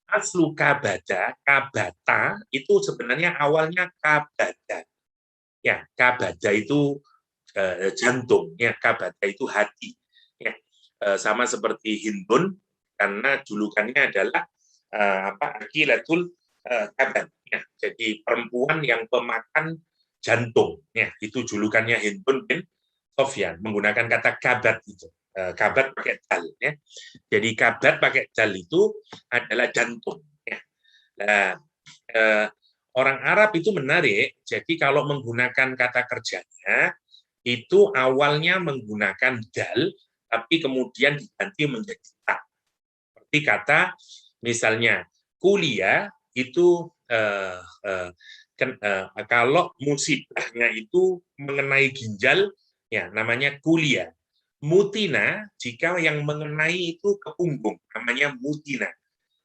Aslu kabada, kabata, itu sebenarnya awalnya kabada. Ya, kabada itu jantung, ya, kabada itu hati. Ya, sama seperti Hindun, karena julukannya adalah akilatul kabad. Ya, jadi perempuan yang pemakan jantung. Ya, itu julukannya Hindun bin Sofyan, menggunakan kata kabat itu. Kabat pakai dal, ya. Jadi kabat pakai dal itu adalah jantung. Ya. Nah, orang Arab itu menarik. Jadi kalau menggunakan kata kerjanya itu awalnya menggunakan dal, tapi kemudian diganti menjadi ta. Seperti kata misalnya kuliah itu kalau musibahnya itu mengenai ginjal, ya, namanya kuliah. Mutina, jika yang mengenai itu ke punggung, namanya mutina.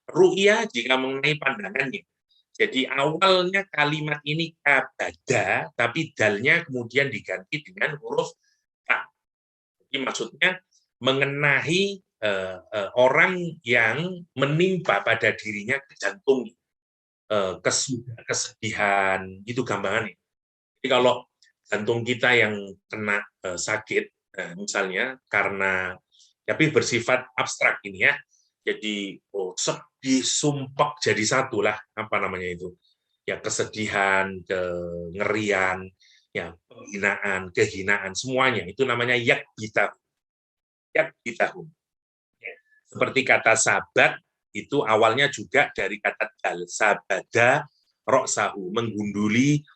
Ru'ya, jika mengenai pandangannya. Jadi awalnya kalimat ini kabada, tapi dalnya kemudian diganti dengan huruf ta. Jadi maksudnya mengenai orang yang menimpa pada dirinya ke jantung, kesedihan, itu gambarannya. Jadi kalau jantung kita yang kena sakit, misalnya karena, tapi bersifat abstrak ini, ya, jadi sedih, sumpek jadi satu lah, apa namanya itu, ya, kesedihan, kengerian, ya, penghinaan, kehinaan, semuanya itu namanya yakbitahum. Yakbitahum. Ya. Seperti kata sabat itu awalnya juga dari kata dal, sabada roksahu, menggunduli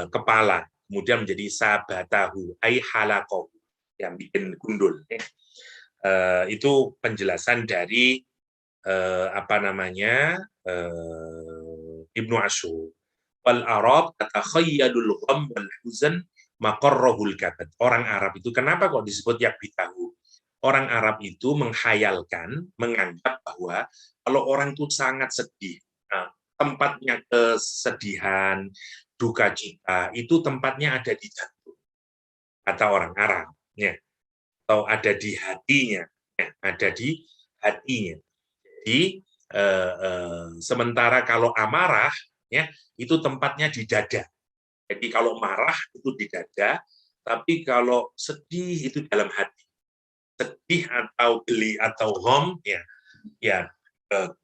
kepala, kemudian menjadi sabatahu, ai halaqahu, yang bikin gundul. Itu penjelasan dari apa namanya Ibnu Ashur. Wal Arab tatakhayyalul gham wal huzn maqarrahul kabad. Orang Arab itu kenapa kok disebut yakbitahu? Orang Arab itu menghayalkan, menganggap bahwa kalau orang itu sangat sedih, tempatnya kesedihan, duka cita, itu tempatnya ada di jantung, kata orang Arab, ya, atau ada di hatinya, ya, ada di hatinya. Jadi sementara kalau amarah, ya, itu tempatnya di dada. Jadi kalau marah itu di dada, tapi kalau sedih itu dalam hati. Sedih atau geli atau gham, ya, ya,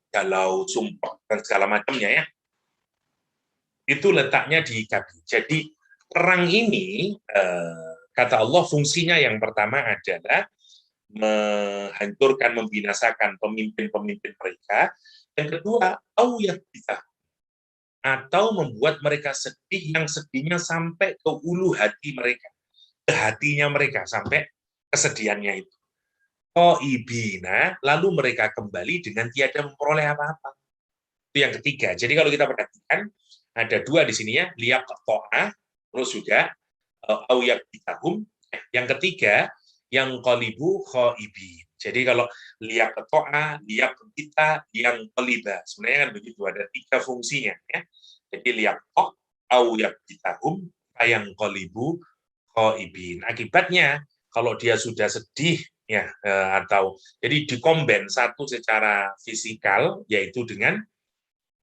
galau, sumpah, dan segala macamnya, ya, itu letaknya di kaki. Jadi perang ini, kata Allah, fungsinya yang pertama adalah menghancurkan, membinasakan pemimpin-pemimpin mereka. Yang kedua, atau membuat mereka sedih, yang sedihnya sampai ke ulu hati mereka, ke hatinya mereka, sampai kesedihannya itu. Ibina, lalu mereka kembali dengan tiada memperoleh apa-apa. Itu yang ketiga. Jadi kalau kita perhatikan ada dua di sini ya, liyaqta'a, terus juga au yaktahum. Yang ketiga yang qalibu khaibin. Jadi kalau liyaqta'a, liyaqtita, yang qaliba. Sebenarnya kan begitu, ada tiga fungsinya ya. Jadi liyaqta' au yaktahum yang qalibu khaibin. Akibatnya kalau dia sudah sedih ya atau jadi dikomben satu secara fisikal yaitu dengan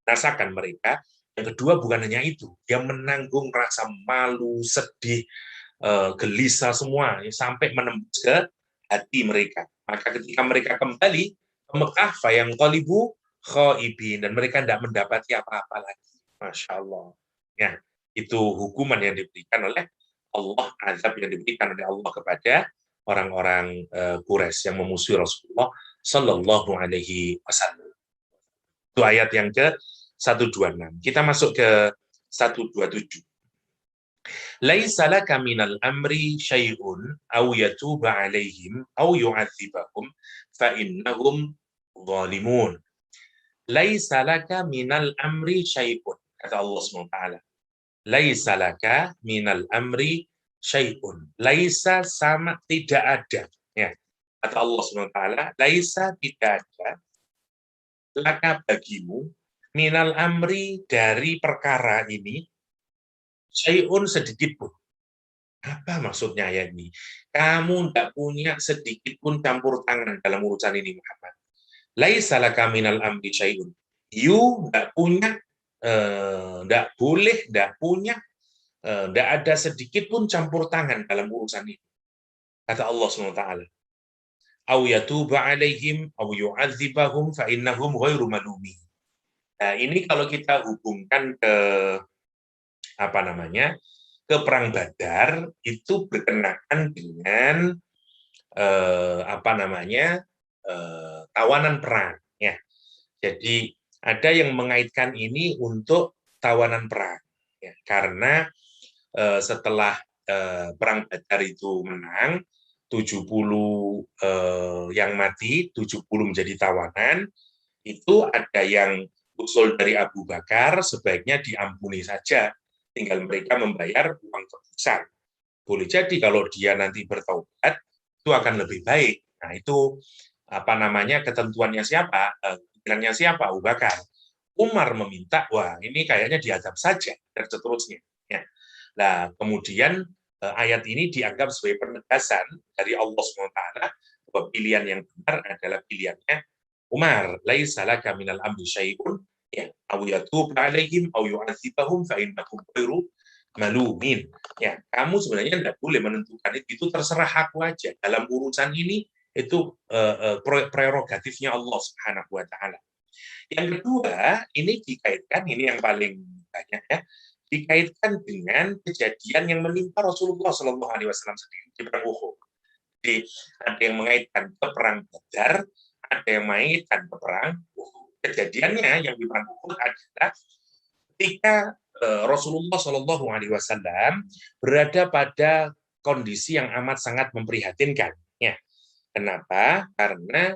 rasakan mereka. Yang kedua bukan hanya itu, dia menanggung rasa malu, sedih, gelisah semua sampai menembus ke hati mereka. Maka ketika mereka kembali ke Mekah, fayang qalibu khaibin, dan mereka tidak mendapati apa-apa lagi. Masya Allah. Ya, itu hukuman yang diberikan oleh Allah, azab yang diberikan oleh Allah kepada orang-orang Quraisy yang memusuhi Rasulullah Sallallahu Alaihi Wasallam. Itu ayat yang ke 126. Kita masuk ke 127. Laisa laka minal amri syai'un aw yatuba 'alaihim aw yu'adzibahum fa innahum zalimun. Laisa laka minal amri syai'un, kata Allah SWT. Laisa laka minal amri syai'un. Laisa sama tidak ada. Ya. Kata Allah SWT, laisa tidak ada laka bagimu minal amri dari perkara ini syai'un sedikit pun. Apa maksudnya ayat ini? Kamu tidak punya sedikit pun campur tangan dalam urusan ini, Muhammad. Laisa laka minal amri syai'un. You tidak punya, tidak boleh, tidak punya, tidak ada sedikit pun campur tangan dalam urusan ini. Kata Allah SWT. Au yatuba alaihim au yu'adzibahum fa innahum ghairu malumin. Nah, ini kalau kita hubungkan ke apa namanya? Ke perang Badar itu berkenaan dengan apa namanya? Tawanan perang ya. Jadi ada yang mengaitkan ini untuk tawanan perang ya, karena setelah perang Badar itu menang 70 yang mati, 70 menjadi tawanan, itu ada yang usul dari Abu Bakar sebaiknya diampuni saja, tinggal mereka membayar uang tebusan. Boleh jadi kalau dia nanti bertaubat itu akan lebih baik. Nah, itu apa namanya ketentuannya siapa? Pilihannya siapa? Abu Bakar. Umar meminta, wah ini kayaknya diadab saja dan seterusnya. Ya. Nah, kemudian ayat ini dianggap sebagai penegasan dari Allah SWT bahwa pilihan yang benar adalah pilihannya Umar. Laisa laka minal amri syai'un ya aw yatub 'alaihim aw yu'adzibahum fa innahum ghairu malumin. Ya, kamu sebenarnya tidak boleh menentukan itu terserah aku aja. Dalam urusan ini itu prerogatifnya Allah Subhanahu wa taala. Yang kedua, ini dikaitkan, ini yang paling banyak ya, dikaitkan dengan kejadian yang menimpa Rasulullah Shallallahu Alaihi Wasallam sendiri di perang Uhud. Jadi ada yang mengaitkan ke perang Badar, ada yang mengaitkan ke perang Uhud. Kejadiannya yang di perang Uhud adalah ketika Rasulullah Shallallahu Alaihi Wasallam berada pada kondisi yang amat sangat memprihatinkan. Ya. Kenapa? Karena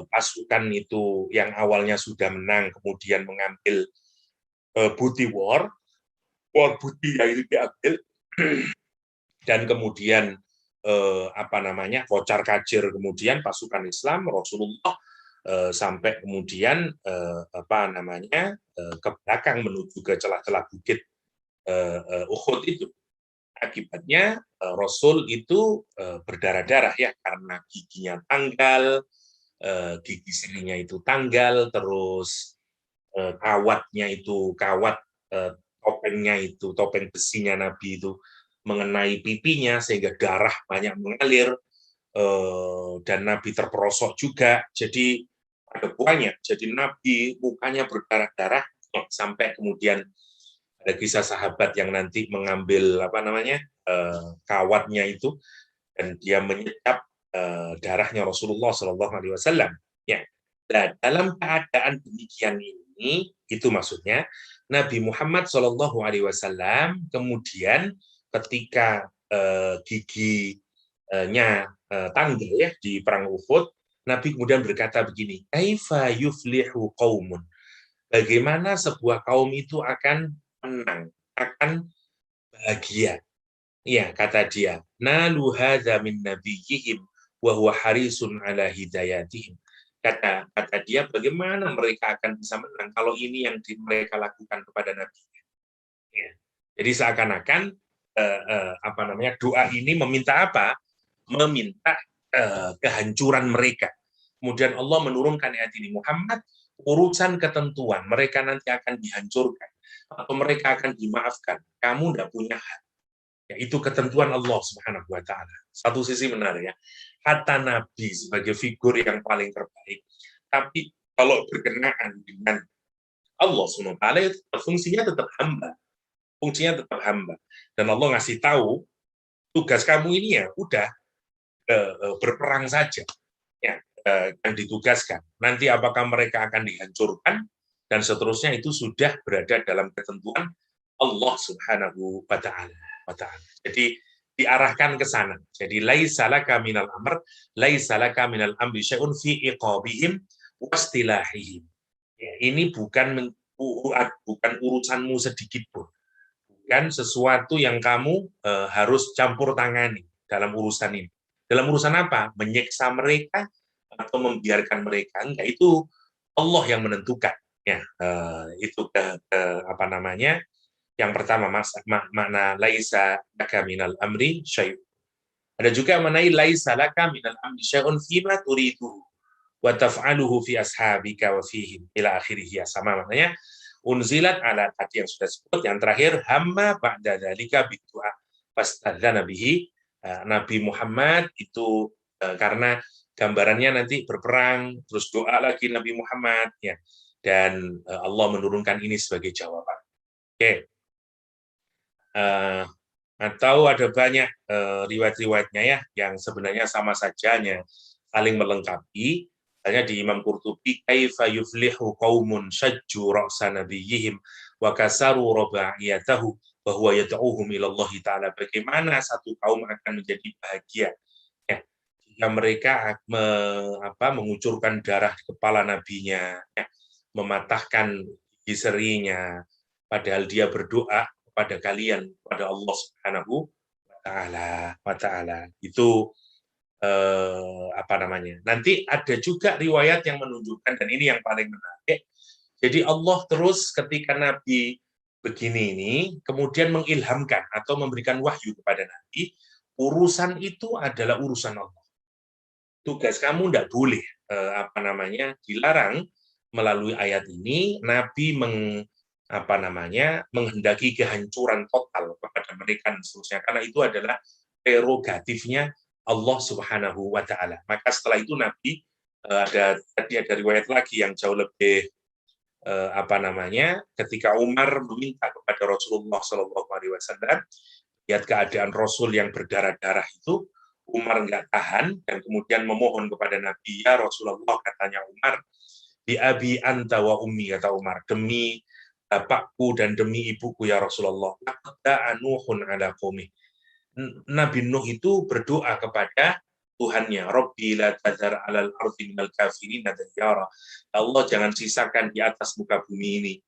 pasukan itu yang awalnya sudah menang kemudian mengambil booty war booty yang itu diambil dan kemudian apa namanya kocar kacir kemudian pasukan Islam Rasulullah sampai kemudian apa namanya ke belakang menuju ke celah-celah bukit Uhud itu. Akibatnya Rasul itu berdarah-darah ya karena giginya tanggal, gigi sirinya itu tanggal, terus kawatnya itu kawat topengnya itu topeng besinya Nabi itu mengenai pipinya sehingga darah banyak mengalir dan Nabi terperosok juga. Jadi ada buahnya. Jadi Nabi mukanya berdarah-darah sampai kemudian ada kisah sahabat yang nanti mengambil apa namanya kawatnya itu dan dia menyedap darahnya Rasulullah Shallallahu Alaihi Wasallam. Ya, nah, dalam keadaan demikian ini itu maksudnya Nabi Muhammad Shallallahu Alaihi Wasallam kemudian ketika giginya tanggal ya di perang Uhud, Nabi kemudian berkata begini, kaifa yuflihu qaumun bagaimana sebuah kaum itu akan menang, akan bahagia. Ya, kata dia, nalu hadza min nabiyyihim wa huwa harisun ala hidayatihim. Kata dia, bagaimana mereka akan bisa menang kalau ini yang mereka lakukan kepada Nabi. Ya. Jadi seakan-akan doa ini meminta apa? Meminta kehancuran mereka. Kemudian Allah menurunkan ayat ini, Muhammad, urusan ketentuan mereka nanti akan dihancurkan atau mereka akan dimaafkan. Kamu tidak punya hak. Ya, itu ketentuan Allah Subhanahu wa taala. Satu sisi benar ya. Hatta Nabi sebagai figur yang paling terbaik. Tapi kalau berkenaan dengan Allah Subhanahu wa taala, fungsinya tetap hamba. Fungsinya tetap hamba. Dan Allah ngasih tahu tugas kamu ini ya udah berperang saja. Ya, yang ditugaskan. Nanti apakah mereka akan dihancurkan dan seterusnya itu sudah berada dalam ketentuan Allah Subhanahu wa taala. Jadi diarahkan ke sana. Jadi laisa laka minal amr, laisa laka minal amri syai'un fi iqabihim wastilahihim. Ya, ini bukan urusanmu sedikit pun. Bukan sesuatu yang kamu harus campur tangani dalam urusan ini. Dalam urusan apa? Menyiksa mereka atau membiarkan mereka. Enggak, itu Allah yang menentukan. Ya, itu apa namanya? Yang pertama makna laisa laka minal amri syai'. Ada juga maknai laisa laka minal amri syai'un fima turidu wa taf'aluhu fi ashabika wa fihim ila akhirih. Ya, sama maknanya unzilat ala tadi yang sudah sebut. Yang terakhir hamma ba'da dzalika bidu'a fastadzana bihi. Nabi Muhammad itu karena gambarannya nanti berperang terus doa lagi Nabi Muhammad ya, dan Allah menurunkan ini sebagai jawaban. Oke. Atau ada banyak riwayat-riwayatnya ya yang sebenarnya sama sajanya saling melengkapi. Misalnya di Imam Qurtubi, kaifa yuflihu qaumun syajju ra'sa nabiyihim wa kasaru raba'iyatahu wa huwa yad'uhum ila Allah taala. Bagaimana satu kaum akan menjadi bahagia ya, jika mereka mengucurkan darah di kepala nabinya ya, mematahkan gigi serinya, padahal dia berdoa pada kalian, pada Allah Subhanahu wa taala. Itu nanti ada juga riwayat yang menunjukkan, dan ini yang paling menarik. Jadi Allah terus ketika Nabi begini ini kemudian mengilhamkan atau memberikan wahyu kepada Nabi, urusan itu adalah urusan Allah. Tugas kamu tidak boleh dilarang. Melalui ayat ini Nabi menghendaki kehancuran total kepada mereka dan seterusnya, karena itu adalah prerogatifnya Allah Subhanahu wa taala. Maka setelah itu Nabi ada riwayat lagi yang jauh lebih ketika Umar meminta kepada Rasulullah Shallallahu alaihi wasallam, lihat keadaan Rasul yang berdarah-darah itu, Umar nggak tahan dan kemudian memohon kepada Nabi, ya Rasulullah, katanya Umar, bi abi anta wa ummi, kata Umar, demi bapakku dan demi ibuku ya Rasulullah. Nabi Nuh itu berdoa kepada Tuhannya, Rabbi la tadhar 'alal ardi minal kafirina dayyara. Allah, jangan sisakan di atas muka bumi ini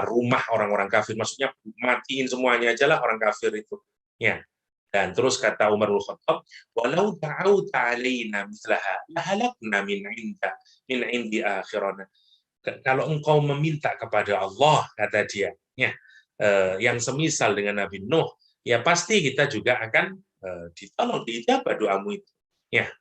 rumah orang-orang kafir, maksudnya matiin semuanya aja lah orang kafir itu. Ya. Dan terus kata Umar bin Khattab, walau ta'auta 'alaina mislaha lahalakna min indi akhirana. Kalau engkau meminta kepada Allah, kata dia, ya, yang semisal dengan Nabi Nuh, ya pasti kita juga akan ditolong, diijabah doamu itu. Ya,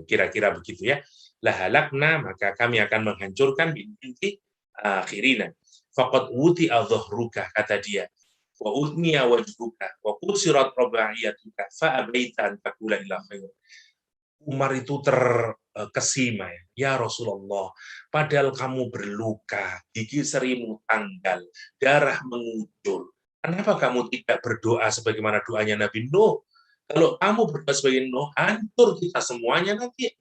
kira-kira begitu ya. Lahalakna, maka kami akan menghancurkan binti akhirina. Faqad wuti adh-dhahruka, kata dia. Wa udmiya wajhuka wa qusirat raba'iyatuka fa abaita an taqula ila khair. Umar itu terkesima ya Rasulullah, padahal kamu berluka, gigi serimu tanggal, darah mengucur. Kenapa kamu tidak berdoa sebagaimana doanya Nabi Nuh? Kalau kamu berdoa sebagai Nuh, hancur kita semuanya nanti.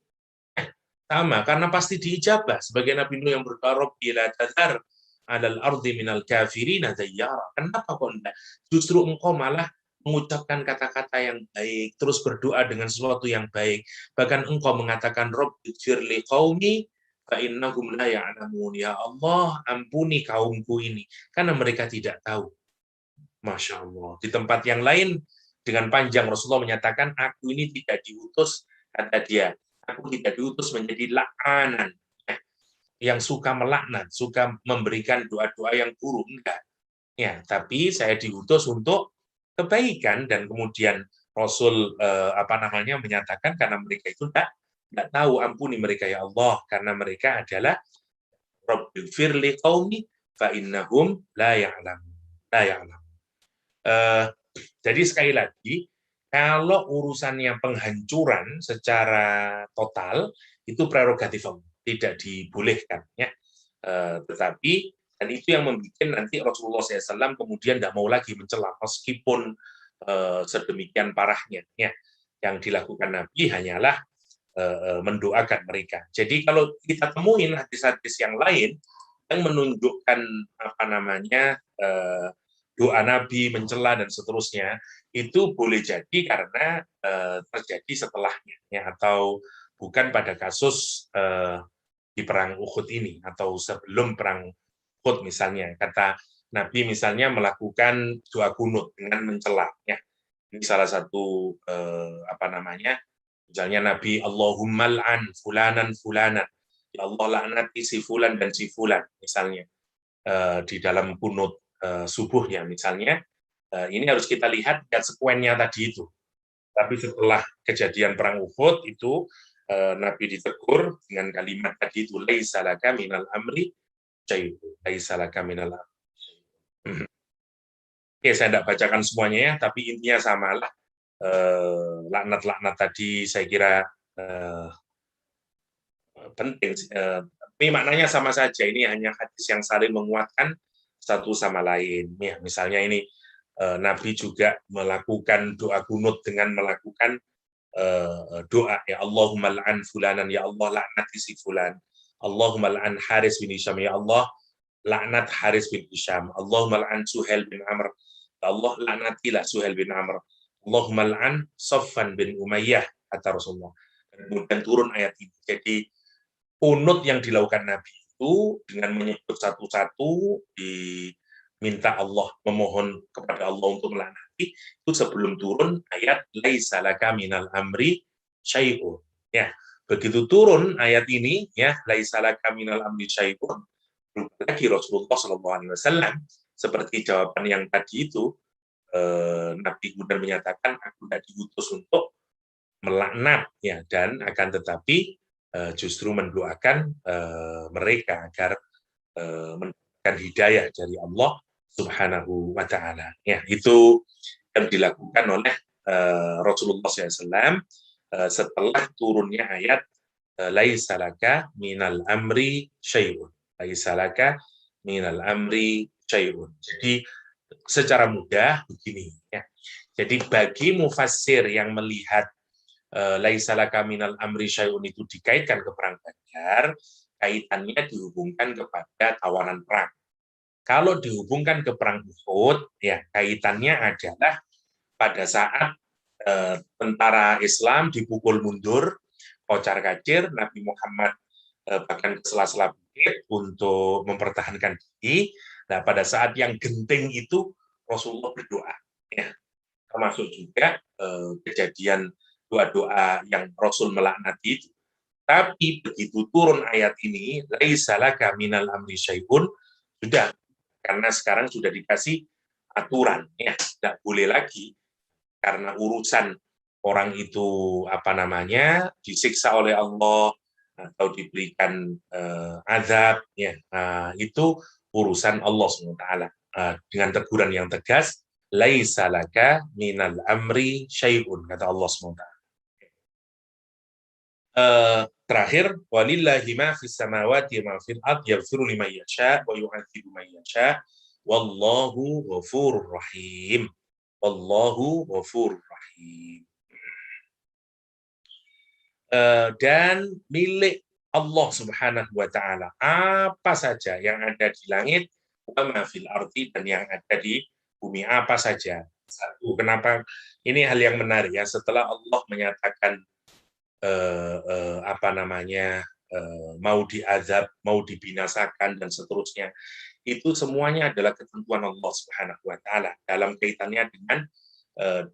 Sama, karena pasti diijabah. Sebagai Nabi Nuh yang berdoa, Rabbi la tadhar 'alal ardi minal kafirina dayyara. Kenapa kok enggak? Justru engkau malah mengucapkan kata-kata yang baik, terus berdoa dengan sesuatu yang baik. Bahkan engkau mengatakan, Rabbi firli qaumi fa innahum la ya'lamun. Ya Allah, ampuni kaumku ini karena mereka tidak tahu. Masya Allah. Di tempat yang lain dengan panjang Rasulullah menyatakan, aku ini tidak diutus, kata dia, aku tidak diutus menjadi la'anan, yang suka melaknat, suka memberikan doa-doa yang buruk, enggak. Ya, tapi saya diutus untuk kebaikan. Dan kemudian Rasul menyatakan karena mereka itu enggak tahu, ampuni mereka ya Allah karena mereka adalah Rabbighfir liqaumi fa innahum la ya'lamun. La ya'lamun. Jadi sekali lagi, kalau urusannya penghancuran secara total itu prerogatif Allah, tidak dibolehkan, ya. Tetapi dan itu yang membuat nanti Rasulullah SAW kemudian tidak mau lagi mencela meskipun sedemikian parahnya, ya. Yang dilakukan Nabi hanyalah mendoakan mereka. Jadi kalau kita temuin hadis-hadis yang lain yang menunjukkan doa Nabi, mencela dan seterusnya, itu boleh jadi karena terjadi setelahnya, ya, atau bukan pada kasus di perang Uhud ini atau sebelum perang Uhud misalnya. Kata Nabi misalnya melakukan doa kunut dengan mencela, ya. Ini salah satu misalnya Nabi Allahumma al'an fulanan fulanan. Ya Allah laknati si fulan dan si fulan misalnya di dalam kunut subuhnya misalnya. Ini harus kita lihat sekuennya tadi itu. Tapi setelah kejadian perang Uhud itu Nabi ditegur dengan kalimat tadi itu, laisa laka minal amri syai'un, laisa laka minal amri syai'un. Oke, saya tidak bacakan semuanya ya, tapi intinya samalah. Laknat-laknat tadi saya kira penting. Ini maknanya sama saja. Ini hanya hadis yang saling menguatkan satu sama lain. Ya, misalnya ini Nabi juga melakukan doa kunut dengan melakukan doa, ya Allahumma la'an fulanan, ya Allah laknati si fulan. Allahumma la'an Haris bin Hisham, ya Allah laknat Haris bin Hisham. Allahumma la'an Suhail bin Amr, ya Allah laknatilah Suhail bin Amr. Allahumma la'an Saffan bin Umayyah, kata Rasulullah. Kemudian turun ayat ini. Jadi kunut yang dilakukan Nabi itu dengan menyebut satu-satu, diminta Allah, memohon kepada Allah untuk melaknati, itu sebelum turun ayat laisa laka minal amri syai'un. Ya, begitu turun ayat ini, ya laisa laka minal amri syai'un, lagi Rasulullah SAW seperti jawaban yang tadi itu, Nabi kemudian menyatakan aku tidak diutus untuk melaknat, ya, dan akan tetapi justru mendoakan mereka agar mendapatkan hidayah dari Allah Subhanahu wa Ta'ala. Ya, itu yang dilakukan oleh Rasulullah SAW setelah turunnya ayat laisa laka minal amri syai'un. Laisa laka minal amri syai'un. Jadi secara mudah begini, ya. Jadi bagi mufassir yang melihat laisa laka minal amri syai'un itu dikaitkan ke perang Badar, kaitannya dihubungkan kepada tawanan perang. Kalau dihubungkan ke perang Uhud, ya kaitannya adalah pada saat tentara Islam dipukul mundur, kocar-kacir, Nabi Muhammad bahkan ke sela-sela bukit untuk mempertahankan diri. Nah, pada saat yang genting itu Rasulullah berdoa, ya. Termasuk juga kejadian doa-doa yang Rasul melaknati itu. Tapi begitu turun ayat ini, laisa laka minal amri syai'un, sudah, karena sekarang sudah dikasih aturan, ya, tidak boleh lagi karena urusan orang itu disiksa oleh Allah atau diberikan azab, ya, itu urusan Allah SWT. Dengan teguran yang tegas, laisa laka minal amri syai'un, kata Allah SWT. Terakhir, walillahi ma fis samawati wa ma fil ardh yaghfiru liman yasha wa yu'adzibu man yasha wallahu ghafurur rahim. Wallahu ghafurur rahim. Dan milik Allah Subhanahu wa Ta'ala apa saja yang ada di langit wa ma fil ardh, dan yang ada di bumi apa saja. Satu, kenapa ini hal yang menarik, ya, setelah Allah menyatakan mau diazab, mau dibinasakan, dan seterusnya. Itu semuanya adalah ketentuan Allah Subhanahu wa Ta'ala dalam kaitannya dengan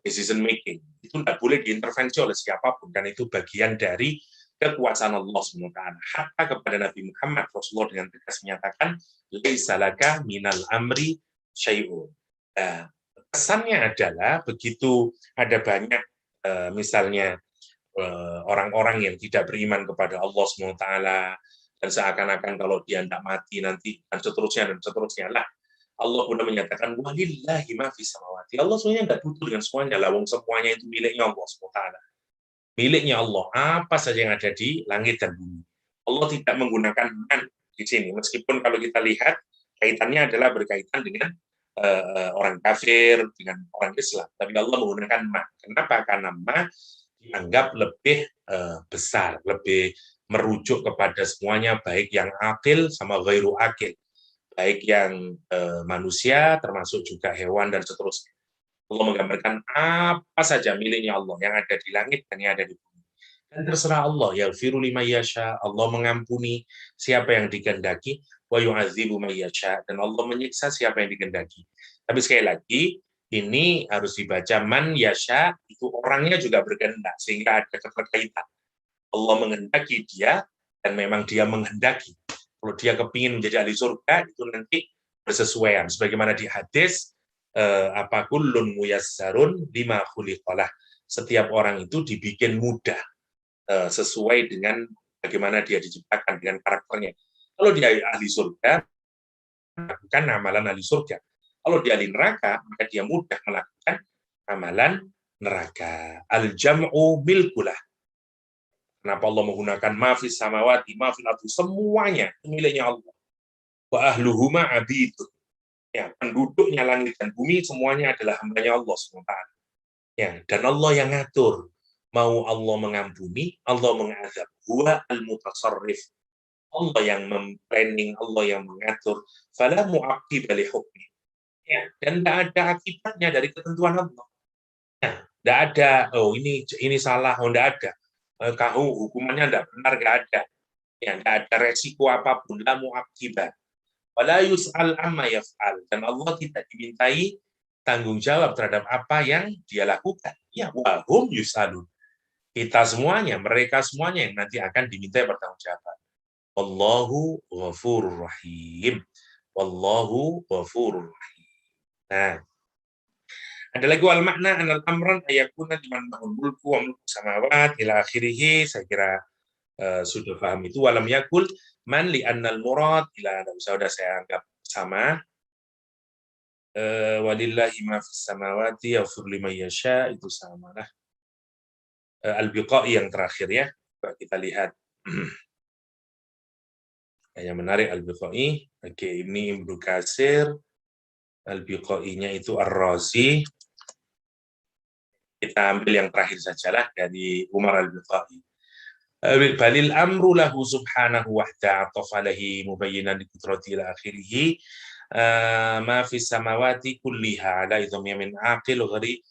decision making. Itu tidak boleh diintervensi oleh siapapun, dan itu bagian dari kekuasaan Allah Subhanahu wa Ta'ala. Hatta kepada Nabi Muhammad, Rasulullah dengan tegas menyatakan, "Laisa laka minal amri syai'un." Kesannya adalah begitu ada banyak misalnya orang-orang yang tidak beriman kepada Allah Subhanahu wa Ta'ala, dan seakan-akan kalau dia tidak mati nanti, dan seterusnya lah. Allah sudah menyatakan walillahi ma fis samawati. Allah sebenarnya tidak butuh dengan semuanya, lawang semuanya itu miliknya Allah Subhanahu wa Ta'ala. Miliknya Allah, apa saja yang ada di langit dan bumi. Allah tidak menggunakan man di sini, meskipun kalau kita lihat kaitannya adalah berkaitan dengan orang kafir, dengan orang Islam. Tapi Allah menggunakan ma. Kenapa? Karena ma dianggap lebih besar, lebih merujuk kepada semuanya, baik yang akil sama ghairu akil, baik yang manusia termasuk juga hewan dan seterusnya. Allah menggambarkan apa saja miliknya Allah yang ada di langit dan yang ada di bumi. Dan terserah Allah, yaghfiru liman yasha, Allah mengampuni siapa yang dikehendaki, wa yu'adzibu man yasha, dan Allah menyiksa siapa yang dikehendaki. Tapi sekali lagi, ini harus dibaca man yasha, itu orangnya juga berkehendak, sehingga ada keterkaitan. Allah menghendaki dia, dan memang dia menghendaki. Kalau dia kepingin menjadi ahli surga, itu nanti bersesuaian. Sebagaimana di hadis, apa kullun muyassarun lima khuliqalah. Setiap orang itu dibikin mudah, sesuai dengan bagaimana dia diciptakan, dengan karakternya. Kalau dia ahli surga, melakukan amalan ahli surga. Kalau dia ahli neraka, maka dia mudah melakukan amalan neraka. Al-jam'u milkulah. Kenapa Allah menggunakan mafis samawati, mafil ardi, semuanya miliknya Allah. Wa ahluhuma abidun. Ya, penduduknya langit dan bumi semuanya adalah hambanya Allah SWT. Ya, dan Allah yang ngatur. Mau Allah mengampuni, Allah mengazab. Huwa al-mutasarrif. Allah yang memplanning, Allah yang mengatur. Fala mu'aqqiba li hukmi. Ya, dan tidak ada akibatnya dari ketentuan Allah. Ya, tidak ada, oh ini salah, oh tidak ada. Kau hukumannya tidak benar, tidak ada. Ya, tidak ada resiko apapun. La mu'aqqiba. Wala yus'al amma yaf'al. Dan Allah tidak dimintai tanggung jawab terhadap apa yang dia lakukan. Ya, wahum yus'alun. Kita semuanya, mereka semuanya yang nanti akan dimintai pertanggungjawaban. Wallahu ghafurur rahim. Wallahu ghafurur rahim. Nah, ada lagi wal makna anal amran ayakuna liman mahul mulku wa mulku samawat ila akhirih. Saya kira sudah paham itu. Walam yakul man li annal murad ila, sudah saya anggap sama. Walillahi ma fis samawati yaghfir liman yasha, itu samalah. Al-Biqai yang terakhir ya. Coba kita lihat. Yang menarik Al-Biqai. Oke, ini Ibnu Katsir. Al-Biqai-nya itu Ar-Razi. Kita ambil yang terakhir sajalah dari Umar Al-Biqai. Balil amru lahu subhanahu wa ta'ala alaihi mubayyinan li qudrati ila akhirih. Ma fis samawati kulliha ala idhamnya min aqil ghairi.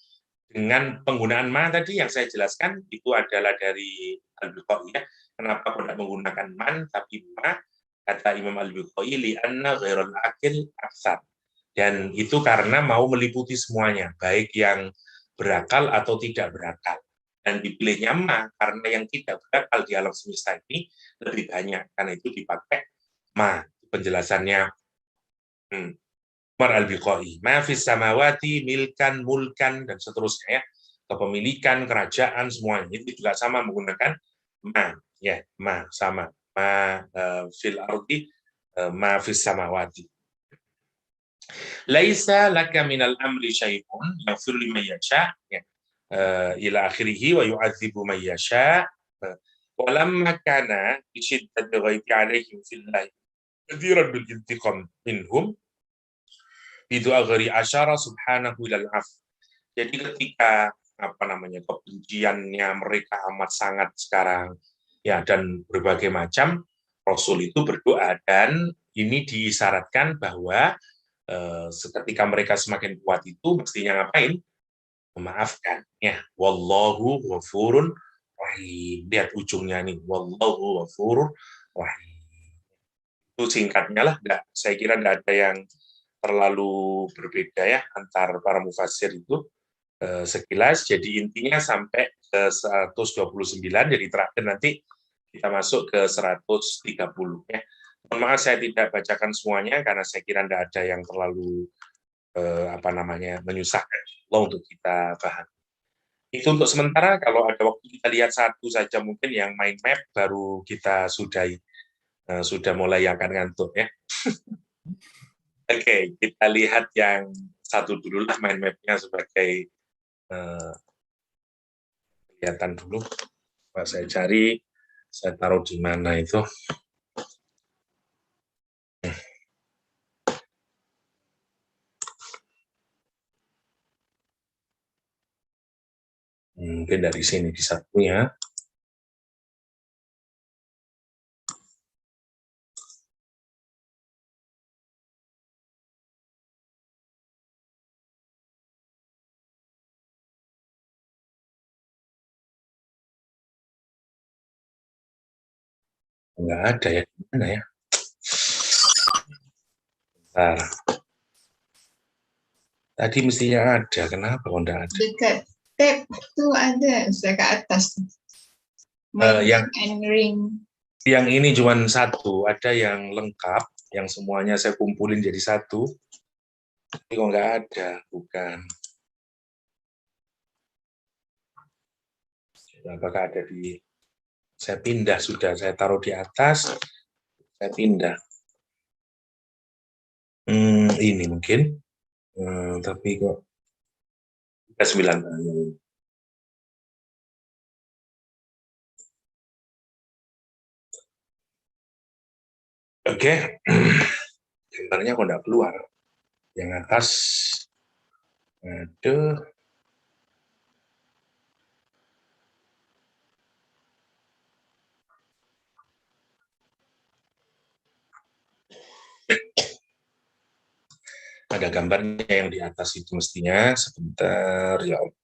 Dengan penggunaan man tadi yang saya jelaskan itu adalah dari Al-Biqai ya. Kenapa tidak menggunakan man tapi ma? Kata Imam Al-Biqai li anna ghairal aqil aksar. Dan itu karena mau meliputi semuanya, baik yang berakal atau tidak berakal. Dan dipilihnya ma karena yang tidak berakal di alam semesta ini lebih banyak, karena itu dipakai ma. Penjelasannya Umar Al-Biqai, ma fis samawati milkan, mulkan, dan seterusnya ya. Kepemilikan, kerajaan, semuanya. Itu juga sama menggunakan ma. Ya, ma, sama. Ma fil ardi, ma fis samawati. Laisa laka minal amri syai'un yaghfir liman yasha, ya. Ila akhirih wa yu'adzibu man yasha. Walamma kana bi shiddati ghaibi alaihim fillahi kadiran bil intiqam minhum itu agari asyara subhanahu ilal af. Jadi ketika kebenciannya mereka amat sangat sekarang ya, dan berbagai macam, Rasul itu berdoa, dan ini diisyaratkan bahwa ketika mereka semakin kuat itu mestinya ngapain? Memaafkan ya. Wallahu ghafurun rahim. Lihat ujungnya nih, wallahu ghafurun Wah, itu singkatnya lah, saya kira nggak ada yang terlalu berbeda ya antar para mufasir itu. Sekilas, jadi intinya sampai ke 129, jadi terakhir nanti kita masuk ke 130 ya. Mohon maaf saya tidak bacakan semuanya karena saya kira tidak ada yang terlalu menyusahkan Allah untuk kita pahami. Itu untuk sementara. Kalau ada waktu kita lihat satu saja mungkin yang mind map baru kita sudahi. Sudah mulai akan ngantuk ya. Oke, kita lihat yang satu dulu lah mind map-nya sebagai kelihatan dulu. Coba saya cari, saya taruh di mana itu. Mungkin dari sini bisa punya. Enggak ada ya, di mana ya? Bentar. Tadi mestinya ada, kenapa kok enggak ada? Dekat tab tu ada, dekat atas. And ring. Yang ini cuma satu, ada yang lengkap, yang semuanya saya kumpulin jadi satu. Tapi kok enggak ada, bukan. Apakah ada di... Saya pindah sudah, saya taruh di atas, saya pindah. Ini mungkin, tapi kok 9. Oke, gambarnya kok enggak keluar. Yang atas, aduh. Ada gambarnya yang di atas itu mestinya. Sebentar, ya Allah.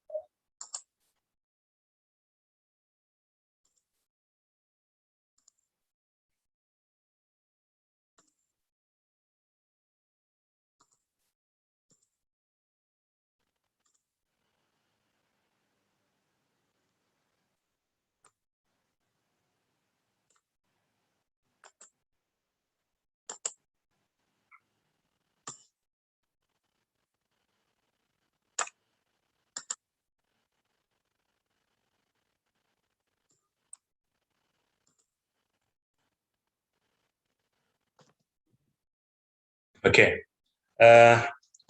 Oke,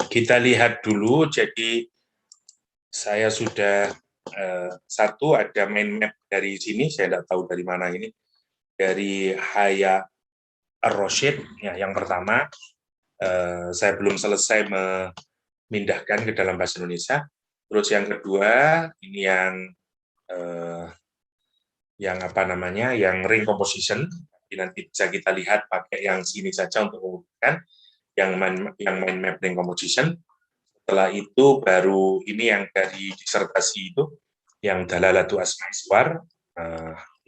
kita lihat dulu. Jadi saya sudah satu ada mind map dari sini. Saya tidak tahu dari mana ini. Dari Haya Ar-Rasyid. Ya, yang pertama, saya belum selesai memindahkan ke dalam bahasa Indonesia. Terus yang kedua, ini yang ring composition. Nanti bisa kita lihat pakai yang sini saja untuk mengumpulkan yang mind map ring composition. Setelah itu baru ini yang dari disertasi itu, yang dalalatu asma'i suwar.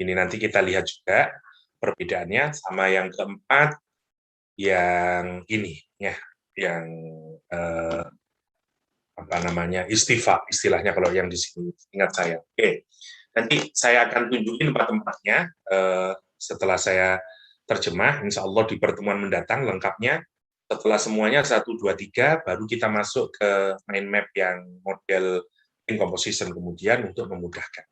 Ini nanti kita lihat juga perbedaannya. Sama yang keempat, yang ini, ya, yang istifa, istilahnya kalau yang di sini, ingat saya. Oke, nanti saya akan tunjukin tempat-tempatnya setelah saya terjemah. Insya Allah di pertemuan mendatang lengkapnya. Setelah semuanya 1, 2, 3, baru kita masuk ke mind map yang model in composition kemudian untuk memudahkan.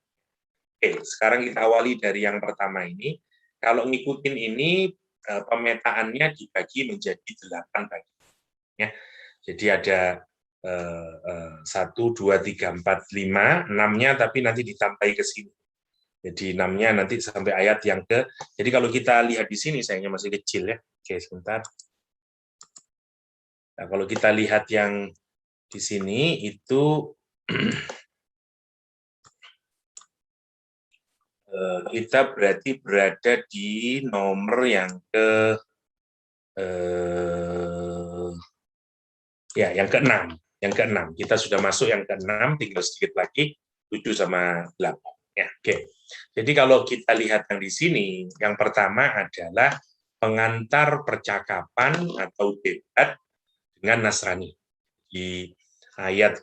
Oke, sekarang kita awali dari yang pertama ini. Kalau ngikutin ini, pemetaannya dibagi menjadi 8 bagian. Ya. Jadi ada 1, 2, 3, 4, 5, 6-nya tapi nanti ditambahi ke sini. Jadi 6-nya nanti sampai ayat yang ke... Jadi kalau kita lihat di sini, sayangnya masih kecil ya. Oke, sebentar. Nah, kalau kita lihat yang di sini itu kita berarti berada di nomor yang yang ke-6. Yang ke-6. Kita sudah masuk yang ke-6, tinggal sedikit lagi 7 sama 8. Ya, oke. Jadi kalau kita lihat yang di sini, yang pertama adalah pengantar percakapan atau debat dengan Nasrani. Di ayat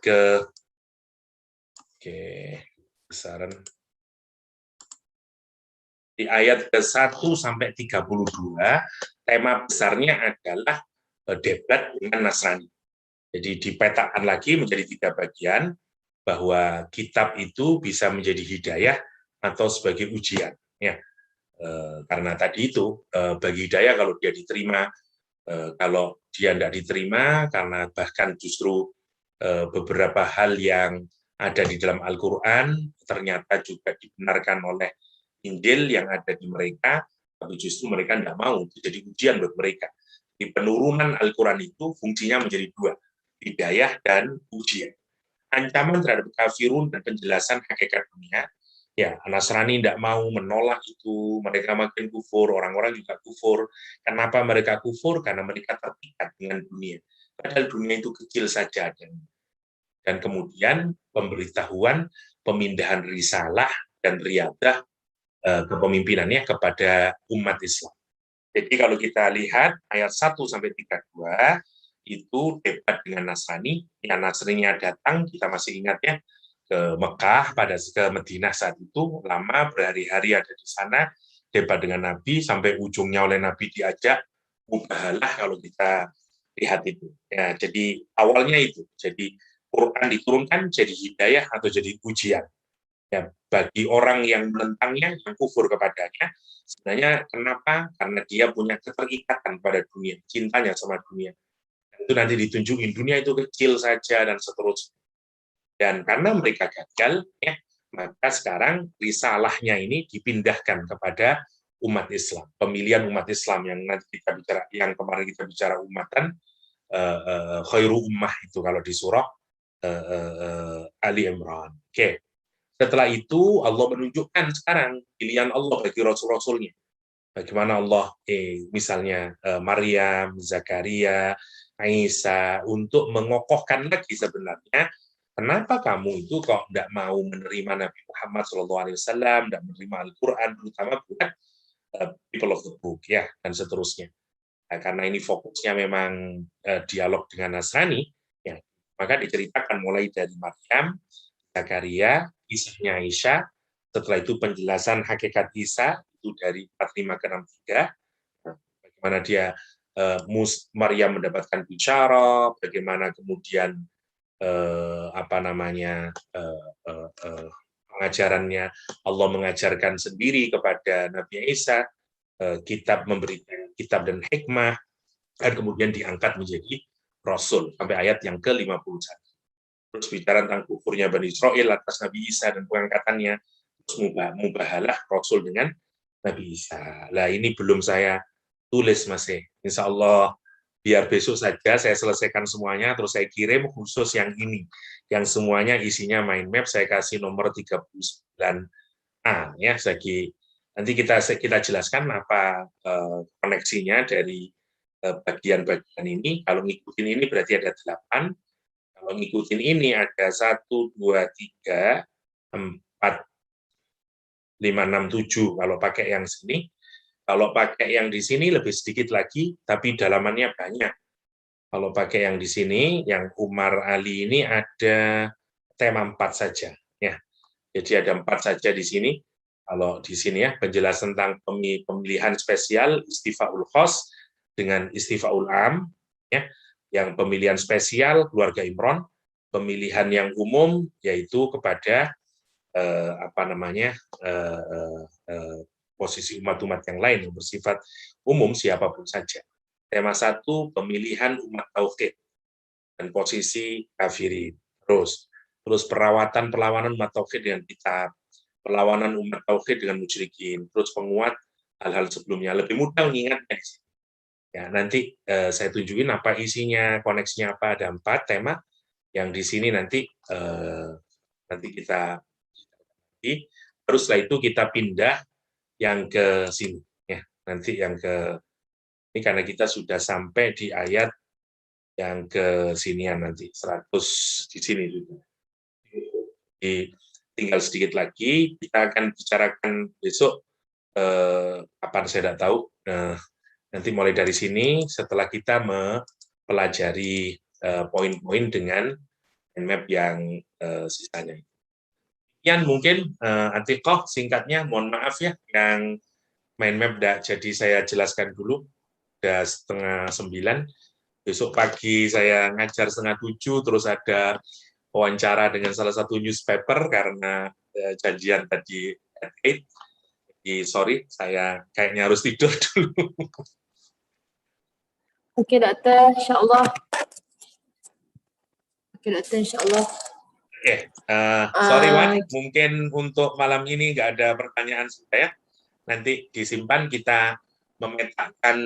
besaran. Di ayat ke-1 sampai 32, tema besarnya adalah debat dengan Nasrani. Jadi dipetakan lagi menjadi 3 bagian, bahwa kitab itu bisa menjadi hidayah atau sebagai ujian. Ya. Karena tadi itu, bagi hidayah kalau dia diterima, kalau dia tidak diterima, karena bahkan justru beberapa hal yang ada di dalam Al-Quran ternyata juga dibenarkan oleh Injil yang ada di mereka, tapi justru mereka tidak mau, itu jadi ujian buat mereka. Di penurunan Al-Quran itu fungsinya menjadi 2, hidayah dan ujian. Ancaman terhadap kafirun dan penjelasan hakikat dunia, ya Nasrani tidak mau menolak itu, mereka makin kufur, orang-orang juga kufur. Kenapa mereka kufur? Karena mereka terikat dengan dunia. Padahal dunia itu kecil saja. Dan kemudian pemberitahuan, pemindahan risalah dan riadah kepemimpinannya kepada umat Islam. Jadi kalau kita lihat ayat 1 sampai 32 itu debat dengan Nasrani, yang Nasraninya datang, kita masih ingat ya, ke Mekah, ke Madinah saat itu, lama berhari-hari ada di sana, debat dengan Nabi, sampai ujungnya oleh Nabi diajak, mubahalah kalau kita lihat itu. Ya, jadi awalnya itu, jadi Quran diturunkan jadi hidayah atau jadi ujian. Ya, bagi orang yang menentangnya, yang kufur kepadanya, sebenarnya kenapa? Karena dia punya keterikatan pada dunia, cintanya sama dunia. Itu nanti ditunjukin dunia itu kecil saja dan seterusnya. Dan karena mereka gagal, ya, maka sekarang risalahnya ini dipindahkan kepada umat Islam. Pemilihan umat Islam yang nanti kita bicara, yang kemarin kita bicara umatan, khairu ummah itu kalau di surah Ali Imran. Oke. Setelah itu Allah menunjukkan sekarang pilihan Allah bagi rasul-rasulnya. Bagaimana Allah, misalnya Maryam, Zakaria, Isa, untuk mengokohkan lagi sebenarnya, kenapa kamu itu kok tidak mau menerima Nabi Muhammad SAW, tidak menerima Al-Quran, terutama bukan people of the book, ya, dan seterusnya. Nah, karena ini fokusnya memang dialog dengan Nasrani, ya, maka diceritakan mulai dari Maryam, Zakaria, Isanya Aisyah, setelah itu penjelasan hakikat Isa, itu dari 45 ke 63, bagaimana dia Maryam mendapatkan bicara, bagaimana kemudian pengajarannya, Allah mengajarkan sendiri kepada Nabi Isa, kitab memberikan kitab dan hikmah, dan kemudian diangkat menjadi Rasul, sampai ayat yang ke-51. Terus bicara tentang kufurnya Bani Israel atas Nabi Isa dan pengangkatannya, terus mubahalah Rasul dengan Nabi Isa. Lah ini belum saya tulis masih. Insya Allah biar besok saja saya selesaikan semuanya, terus saya kirim khusus yang ini, yang semuanya isinya mind map, saya kasih nomor 39A ya, nanti kita jelaskan apa koneksinya dari bagian-bagian ini. Kalau ngikutin ini berarti ada 8. Kalau ngikutin ini ada 1, 2, 3, 4, 5, 6, 7 kalau pakai yang sini. Kalau pakai yang di sini lebih sedikit lagi, tapi dalamannya banyak. Kalau pakai yang di sini, yang Umar Ali ini ada tema 4 saja. Ya. Jadi ada 4 saja di sini. Kalau di sini ya, penjelasan tentang pemilihan spesial, Istifaul Khos dengan Istifaul Am, ya. Yang pemilihan spesial keluarga Imron, pemilihan yang umum yaitu kepada posisi umat-umat yang lain yang bersifat umum siapapun saja. Tema 1 pemilihan umat tauhid dan posisi kafirin. Terus perlawanan umat tauhid dengan kitab, perlawanan umat tauhid dengan musyrikin, terus penguat hal-hal sebelumnya. Lebih mudah mengingatnya. Ya, nanti saya tunjukin apa isinya, koneksinya apa, ada 4 tema yang di sini nanti kita terus setelah itu kita pindah yang ke sini ya. Nanti yang ke ini karena kita sudah sampai di ayat yang ke sinian nanti 100 di sini juga. tinggal sedikit lagi. Kita akan bicarakan besok kapan saya tidak tahu. Nanti mulai dari sini setelah kita mempelajari poin-poin dengan mind map yang sisanya. Sekian mungkin Atiqah singkatnya, mohon maaf ya yang mind map tidak jadi saya jelaskan dulu, udah 8:30. Besok pagi saya ngajar 6:30, terus ada wawancara dengan salah satu newspaper karena janjian tadi at 8. Jadi sorry, saya kayaknya harus tidur dulu. Oke, Dokter, insyaAllah. Oke, Dokter, insyaAllah. Oke, sorry Wan, mungkin untuk malam ini nggak ada pertanyaan saya. Nanti disimpan, kita memetakan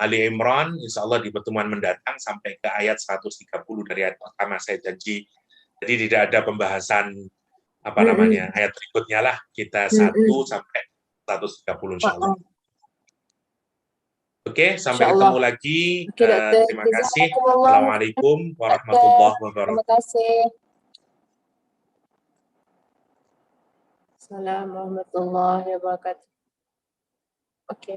Ali Imran, insya Allah di pertemuan mendatang sampai ke ayat 130 dari ayat pertama saya janji. Jadi tidak ada pembahasan ayat berikutnya lah, kita 1 sampai 130 insya Allah. Oke, sampai ketemu lagi. Terima kasih. Assalamualaikum warahmatullahi wabarakatuh. Terima kasih. Assalamualaikum warahmatullahi wabarakatuh. Oke.